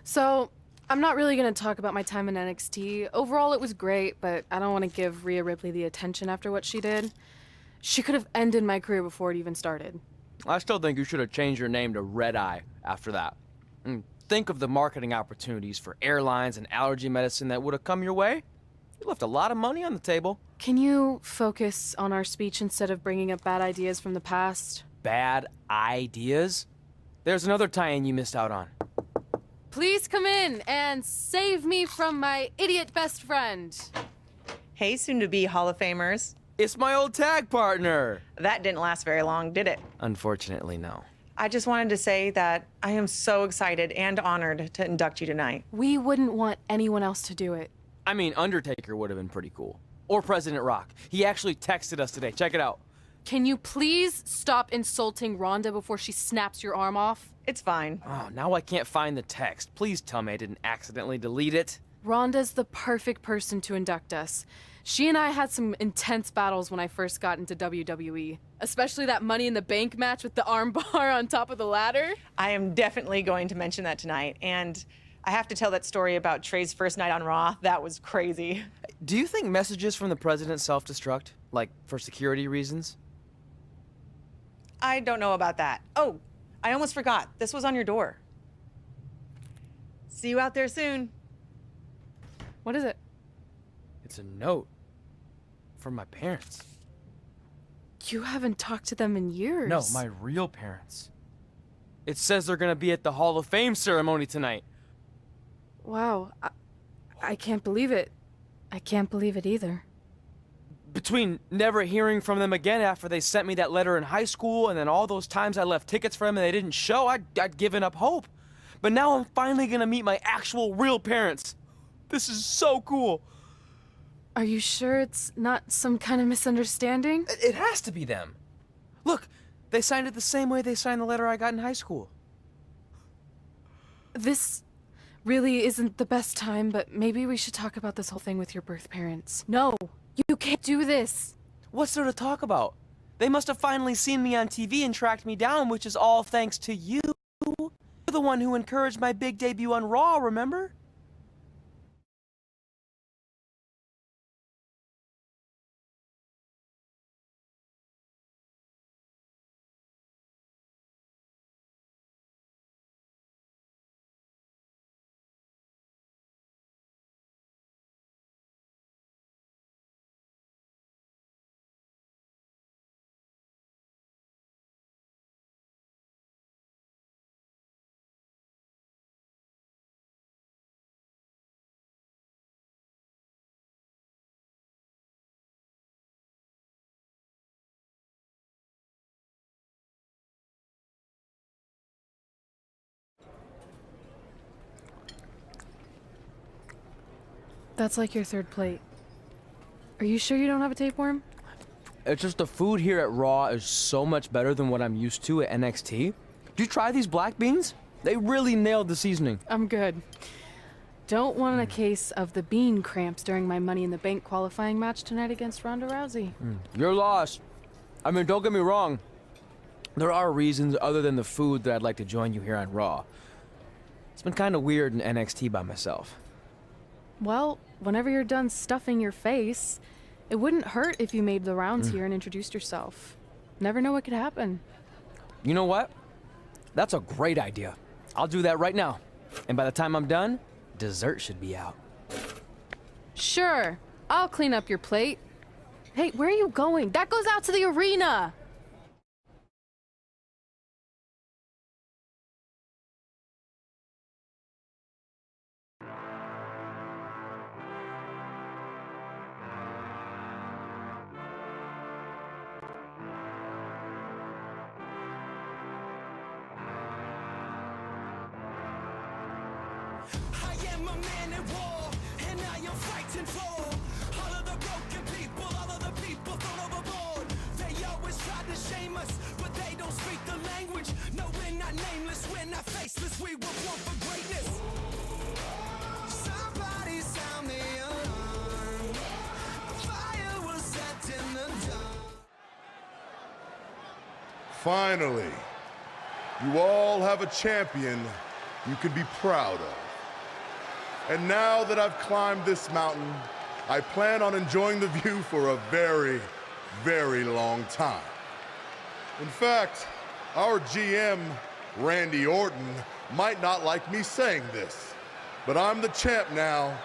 So, I'm not really going to talk about my time in NXT. Overall, it was great, but I don't want to give Rhea Ripley the attention after what she did. She could have ended my career before it even started. I still think you should have changed your name to Red Eye after that. And think of the marketing opportunities for airlines and allergy medicine that would have come your way. You left a lot of money on the table. Can you focus on our speech instead of bringing up bad ideas from the past? Bad ideas? There's another tie-in you missed out on. Please come in and save me from my idiot best friend. Hey, soon-to-be Hall of Famers. It's my old tag partner. That didn't last very long, did it? Unfortunately, no. I just wanted to say that I am so excited and honored to induct you tonight. We wouldn't want anyone else to do it. I mean, Undertaker would have been pretty cool. Or President Rock. He actually texted us today. Check it out. Can you please stop insulting Rhonda before she snaps your arm off? It's fine. Oh, now I can't find the text. Please tell me I didn't accidentally delete it. Rhonda's the perfect person to induct us. She and I had some intense battles when I first got into WWE, especially that Money in the Bank match with the arm bar on top of the ladder. I am definitely going to mention that tonight, and I have to tell that story about Trey's first night on Raw. That was crazy. Do you think messages from the president self-destruct? Like, for security reasons? I don't know about that. Oh, I almost forgot. This was on your door. See you out there soon. What is it? It's a note. From my parents. You haven't talked to them in years. No, my real parents. It says they're gonna be at the Hall of Fame ceremony tonight. Wow. I can't believe it. I can't believe it either. Between never hearing from them again after they sent me that letter in high school and then all those times I left tickets for them and they didn't show, I'd given up hope. But now I'm finally gonna meet my actual real parents. This is so cool. Are you sure it's not some kind of misunderstanding? It has to be them. Look, they signed it the same way they signed the letter I got in high school. This really isn't the best time, but maybe we should talk about this whole thing with your birth parents. No, you can't do this. What's there to talk about? They must have finally seen me on TV and tracked me down, which is all thanks to you. You're the one who encouraged my big debut on Raw, remember? That's like your third plate. Are you sure you don't have a tapeworm? It's just the food here at Raw is so much better than what I'm used to at NXT. Did you try these black beans? They really nailed the seasoning. I'm good. Don't want a case of the bean cramps during my Money in the Bank qualifying match tonight against Ronda Rousey. You're lost. I mean, don't get me wrong. There are reasons other than the food that I'd like to join you here on Raw. It's been kind of weird in NXT by myself. Well, whenever you're done stuffing your face, it wouldn't hurt if you made the rounds here and introduced yourself. Never know what could happen. You know what? That's a great idea. I'll do that right now. And by the time I'm done, dessert should be out. Sure, I'll clean up your plate. Hey, where are you going? That goes out to the arena! Finally, you all have a champion you can be proud of. And now that I've climbed this mountain, I plan on enjoying the view for a very, very long time. In fact, our GM, Randy Orton, might not like me saying this, but I'm the champ now,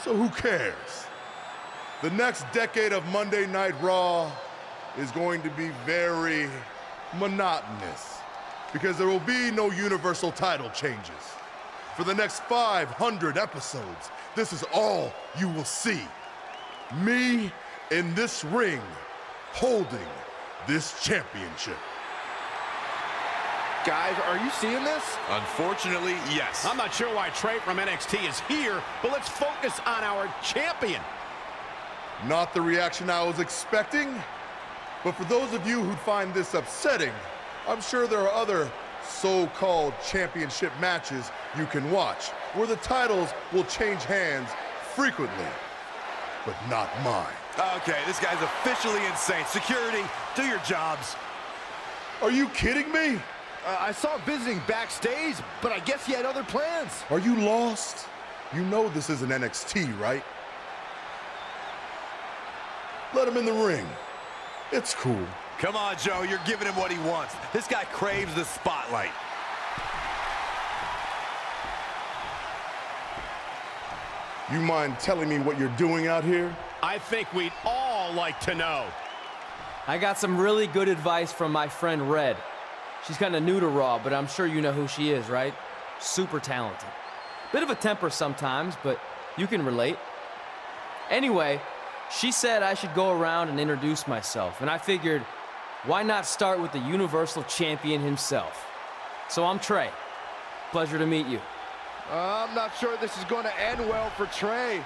so who cares? The next decade of Monday Night Raw is going to be very monotonous because there will be no Universal title changes. For the next 500 episodes, this is all you will see. Me in this ring, holding this championship. Guys, are you seeing this? Unfortunately, yes. I'm not sure why Trey from NXT is here, but let's focus on our champion. Not the reaction I was expecting, but for those of you who find this upsetting, I'm sure there are other so-called championship matches you can watch where the titles will change hands frequently, but not mine. Okay, this guy's officially insane. Security, do your jobs. Are you kidding me? I saw him visiting backstage, but I guess he had other plans. Are you lost? You know this isn't NXT, right? Let him in the ring. It's cool. Come on, Joe, you're giving him what he wants. This guy craves the spotlight. You mind telling me what you're doing out here? I think we'd all like to know. I got some really good advice from my friend Red. She's kind of new to Raw, but I'm sure you know who she is, right? Super talented. Bit of a temper sometimes, but you can relate. Anyway, she said I should go around and introduce myself, and I figured, why not start with the Universal Champion himself? So I'm Trey. Pleasure to meet you. I'm not sure this is going to end well for Trey.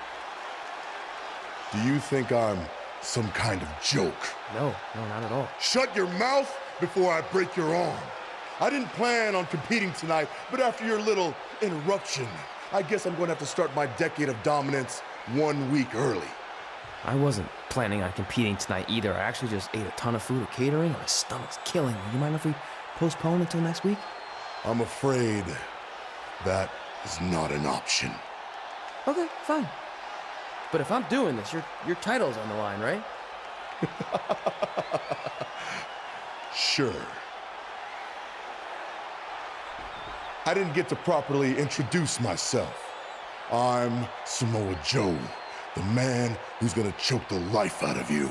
Do you think I'm some kind of joke? No, not at all. Shut your mouth before I break your arm. I didn't plan on competing tonight, but after your little interruption, I guess I'm going to have to start my decade of dominance 1 week early. I wasn't planning on competing tonight either. I actually just ate a ton of food at catering, and my stomach's killing me. You mind if we postpone until next week? I'm afraid that is not an option. Okay, fine. But if I'm doing this, your title's on the line, right? Sure. I didn't get to properly introduce myself. I'm Samoa Joe, the man who's gonna choke the life out of you.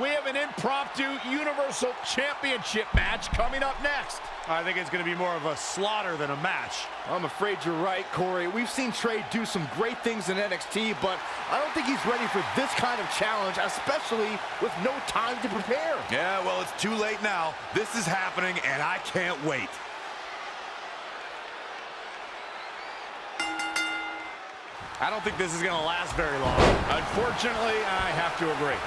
We have an impromptu Universal Championship match coming up next. I think it's going to be more of a slaughter than a match. I'm afraid you're right, Corey. We've seen Trey do some great things in NXT, but I don't think he's ready for this kind of challenge, especially with no time to prepare. Yeah, well, it's too late now. This is happening, and I can't wait. I don't think this is going to last very long. Unfortunately, I have to agree.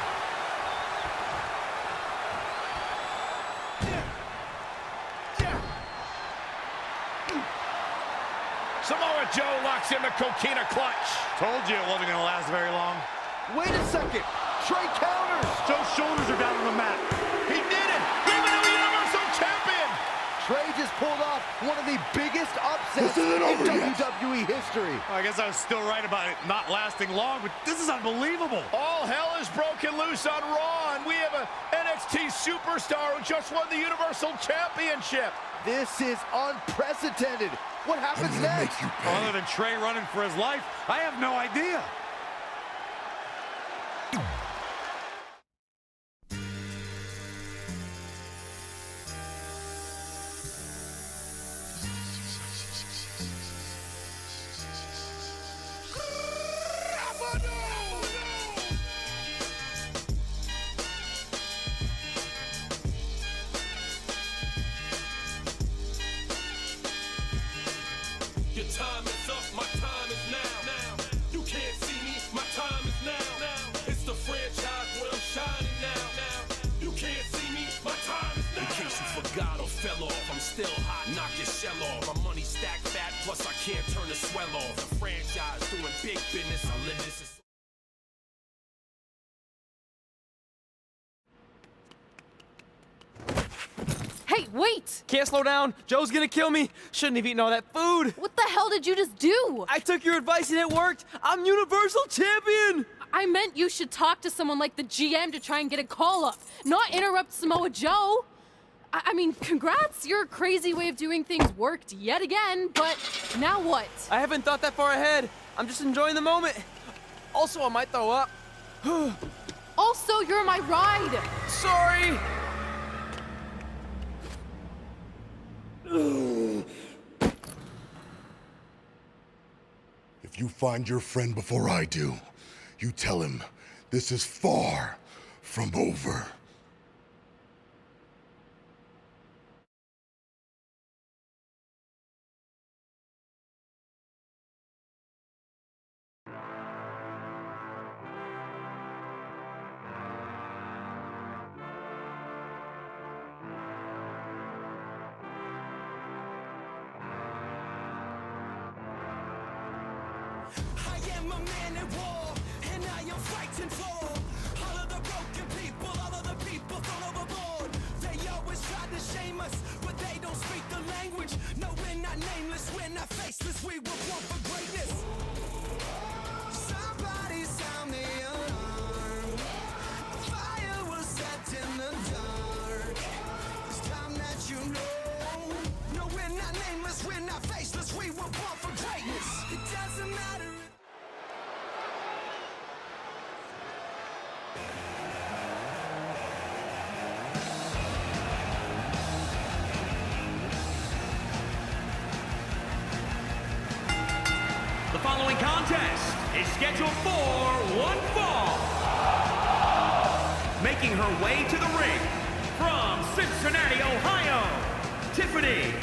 Samoa Joe locks in the coquina clutch. Told you it wasn't going to last very long. Wait a second. Trey counters. Joe's shoulders are down on the mat. He did it. We have a new Universal Champion. Trey just pulled off one of the biggest upsets in WWE history. I guess I was still right about it not lasting long, but this is unbelievable. All hell is broken loose on Raw, and we have an NXT superstar who just won the Universal Championship. This is unprecedented. What happens next? Other than Trey running for his life, I have no idea. Hey, wait! Can't slow down. Joe's gonna kill me. Shouldn't have eaten all that food. What the hell did you just do? I took your advice and it worked. I'm Universal Champion. I meant you should talk to someone like the GM to try and get a call up, not interrupt Samoa Joe. I mean, congrats. Your crazy way of doing things worked yet again, but now what? I haven't thought that far ahead. I'm just enjoying the moment. Also, I might throw up. Also, you're my ride. Sorry. If you find your friend before I do, you tell him this is far from over. The following contest is scheduled for one fall. Making her way to the ring from Cincinnati, Ohio, Tiffany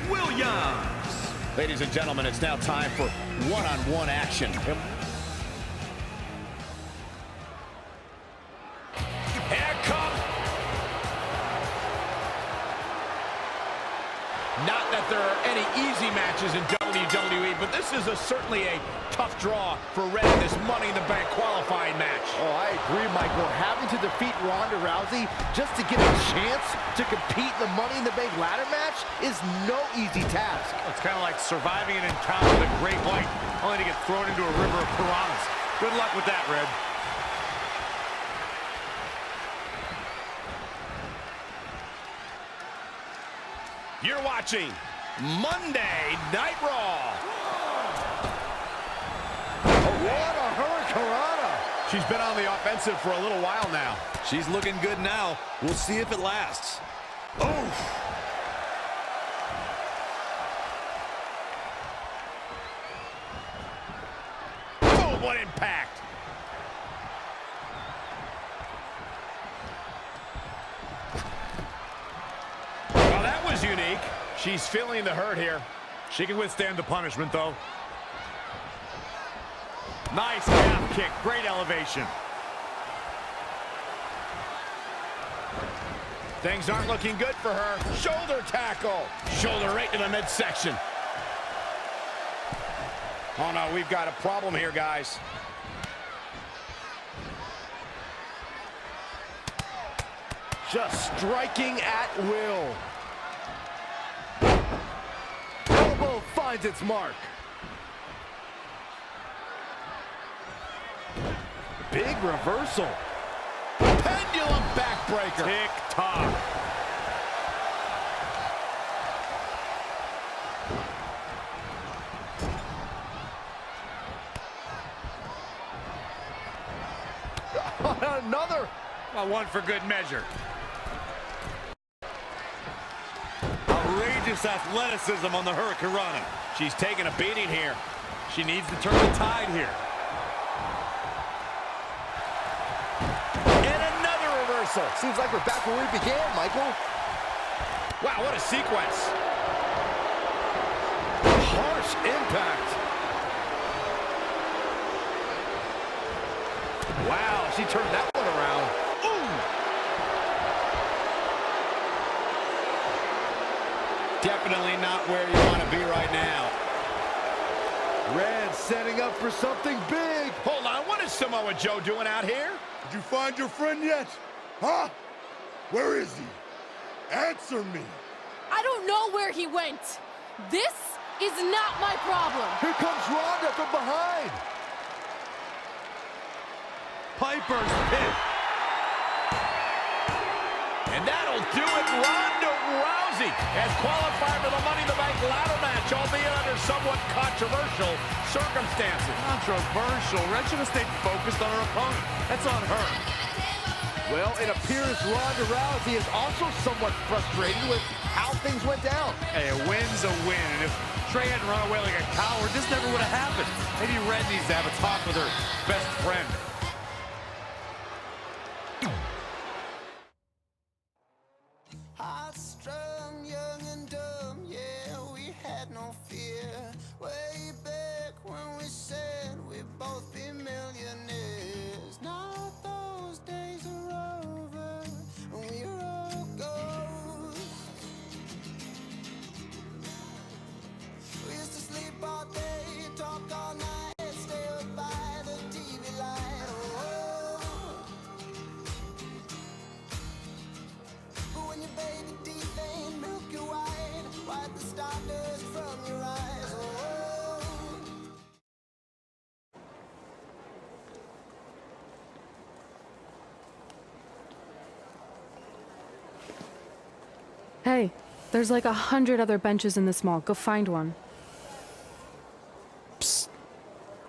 Williams. Ladies and gentlemen, it's now time for one-on-one action. Here comes. Not that there are any easy matches in WWE, but this is certainly a tough draw for Red in this Money in the Bank qualifying match. Oh, I agree, Michael. Having to defeat Ronda Rousey just to get a chance to compete in the Money in the Bank ladder match is no easy task. It's kind of like surviving an encounter with a great white, only to get thrown into a river of piranhas. Good luck with that, Red. You're watching Monday Night Raw. What a hurricanrana! She's been on the offensive for a little while now. She's looking good now. We'll see if it lasts. Oof. Oh, what impact! Well, that was unique. She's feeling the hurt here. She can withstand the punishment, though. Nice calf kick. Great elevation. Things aren't looking good for her. Shoulder tackle. Shoulder right to the midsection. Oh, no, we've got a problem here, guys. Just striking at will. Elbow finds its mark. Big reversal. Pendulum backbreaker. Tick-tock. Another. Well, one for good measure. Outrageous athleticism on the hurricanrana. She's taking a beating here. She needs to turn the tide here. And another reversal. Seems like we're back where we began, Michael. Wow, what a sequence. Harsh impact. Wow, she turned that one around. Ooh. Definitely not where you want to be right now. Red setting up for something big. Hold on, what is Samoa Joe doing out here? Did you find your friend yet? Huh? Where is he? Answer me. I don't know where he went. This is not my problem. Here comes Ronda from behind. Piper's pin. And that'll do it. Ronda Rousey has qualified for the Money in the Bank ladder match, albeit under somewhat controversial circumstances. Controversial. Red should have stayed focused on her opponent. That's on her. Well, it appears Ronda Rousey is also somewhat frustrated with how things went down. Hey, a win's a win, and if Trey hadn't run away like a coward, this never would have happened. Maybe Red needs to have a talk with her best friend. Hot, strong, young and dumb, yeah, we had no fear. Way back when we said we'd both be millionaires. Now those days are over, and we're all ghosts. We used to sleep all day, talk all night, stay up by the TV light. Oh. But when your baby teeth ain't milky white, wipe the stardust from your eyes. Oh. Hey, there's like 100 other benches in this mall. Go find one. Psst.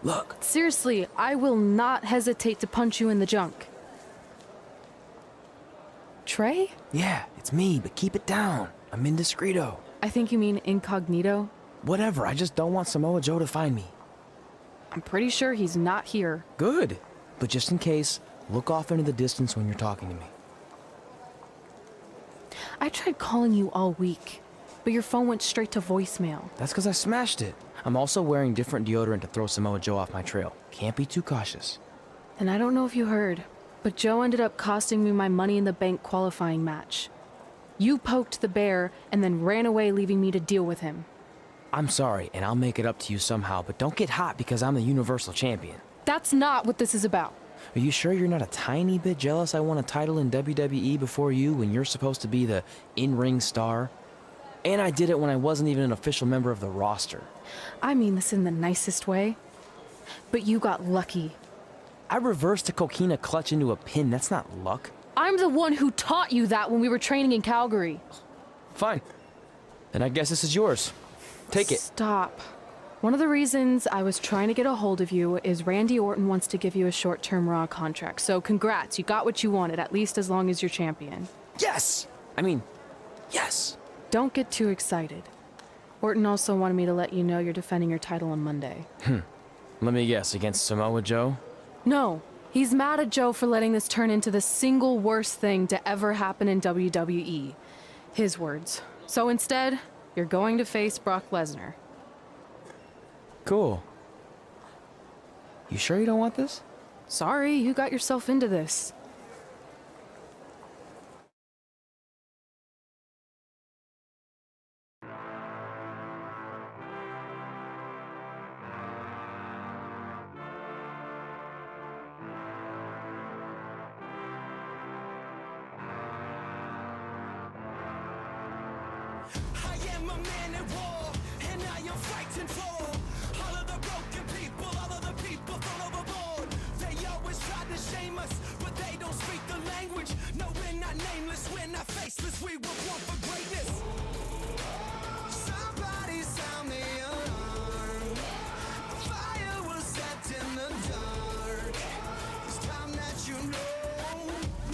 Look. Seriously, I will not hesitate to punch you in the junk. Trey? Yeah, it's me, but keep it down. I'm indiscreto. I think you mean incognito. Whatever, I just don't want Samoa Joe to find me. I'm pretty sure he's not here. Good. But just in case, look off into the distance when you're talking to me. I tried calling you all week, but your phone went straight to voicemail. That's because I smashed it. I'm also wearing different deodorant to throw Samoa Joe off my trail. Can't be too cautious. And I don't know if you heard, but Joe ended up costing me my Money in the Bank qualifying match. You poked the bear and then ran away, leaving me to deal with him. I'm sorry, and I'll make it up to you somehow, but don't get hot because I'm the Universal Champion. That's not what this is about. Are you sure you're not a tiny bit jealous I won a title in WWE before you when you're supposed to be the in-ring star? And I did it when I wasn't even an official member of the roster. I mean this in the nicest way. But you got lucky. I reversed a coquina clutch into a pin. That's not luck. I'm the one who taught you that when we were training in Calgary. Fine. Then I guess this is yours. Take it. Stop. One of the reasons I was trying to get a hold of you is Randy Orton wants to give you a short-term Raw contract. So congrats, you got what you wanted, at least as long as you're champion. Yes! I mean, yes! Don't get too excited. Orton also wanted me to let you know you're defending your title on Monday. Let me guess, against Samoa Joe? No, he's mad at Joe for letting this turn into the single worst thing to ever happen in WWE. His words. So instead, you're going to face Brock Lesnar. Cool. You sure you don't want this? Sorry, you got yourself into this. I am a man at war, and I am fighting for all of the broken people, all of the people thrown overboard. They always try to shame us, but they don't speak the language. No, we're not nameless, we're not faceless, we were born for greatness. Somebody sound the alarm. Fire was set in the dark. It's time that you know.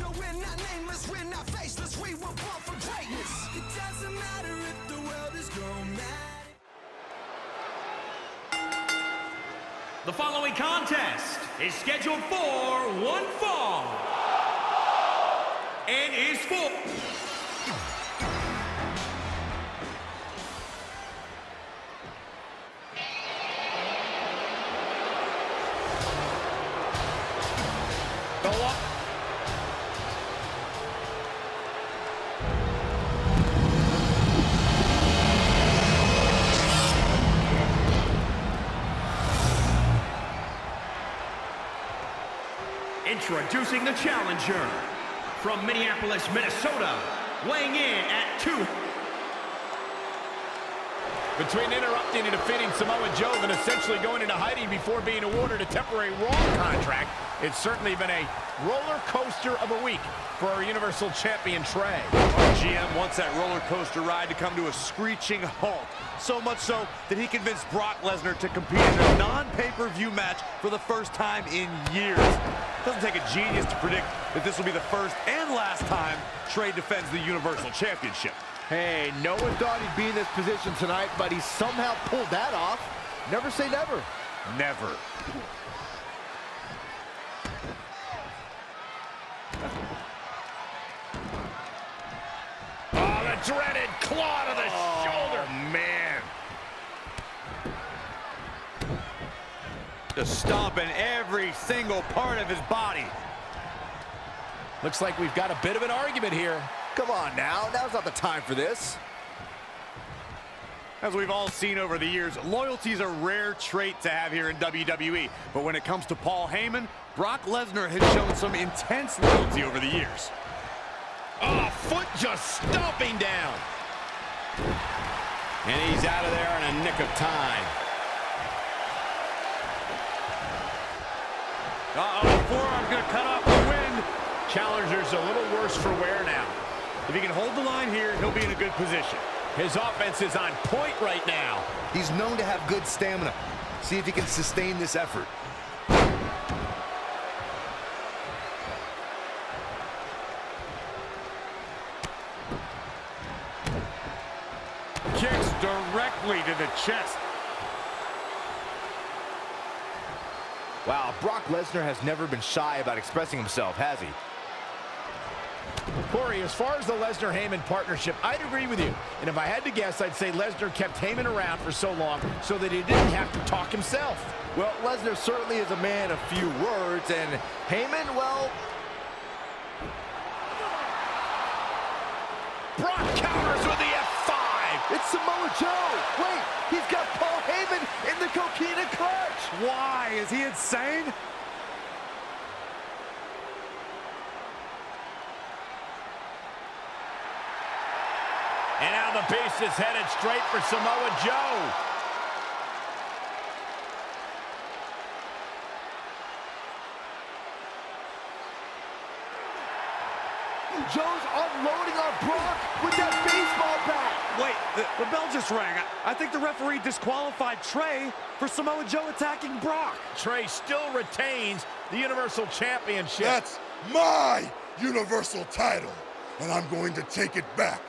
No, we're not nameless, we're not faceless, we were born for greatness. It doesn't matter if the world is grown mad. The following contest is scheduled for one fall and is for... Go up. Introducing the challenger from Minneapolis, Minnesota, weighing in at Between interrupting and defeating Samoa Joe and essentially going into hiding before being awarded a temporary Raw contract, it's certainly been a roller coaster of a week for our Universal Champion Trey. Our GM wants that roller coaster ride to come to a screeching halt. So much so that he convinced Brock Lesnar to compete in a non-pay-per-view match for the first time in years. It doesn't take a genius to predict that this will be the first and last time Trey defends the Universal Championship. Hey, no one thought he'd be in this position tonight, but he somehow pulled that off. Never say never. Never. Oh, the dreaded claw to the shoulder. Man. Just stomping every single part of his body. Looks like we've got a bit of an argument here. Come on now, now's not the time for this. As we've all seen over the years, loyalty is a rare trait to have here in WWE. But when it comes to Paul Heyman, Brock Lesnar has shown some intense loyalty over the years. Oh, foot just stomping down. And he's out of there in a nick of time. Uh-oh, forearm's gonna cut off the wind. Challenger's a little worse for wear now. If he can hold the line here, he'll be in a good position. His offense is on point right now. He's known to have good stamina. See if he can sustain this effort. Kicks directly to the chest. Wow, Brock Lesnar has never been shy about expressing himself, has he? Corey, as far as the Lesnar-Heyman partnership, I'd agree with you. And if I had to guess, I'd say Lesnar kept Heyman around for so long so that he didn't have to talk himself. Well, Lesnar certainly is a man of few words, and Heyman, well... Brock counters with the F5! It's Samoa Joe! Wait, he's got Paul Heyman in the Coquina clutch! Why? Is he insane? And now the beast is headed straight for Samoa Joe. Joe's unloading on Brock with that baseball bat. Wait, the bell just rang. I think the referee disqualified Trey for Samoa Joe attacking Brock. Trey still retains the Universal Championship. That's my Universal title, and I'm going to take it back.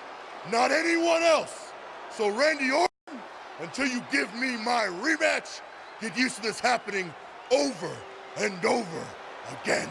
Not anyone else. So Randy Orton, until you give me my rematch, get used to this happening over and over again.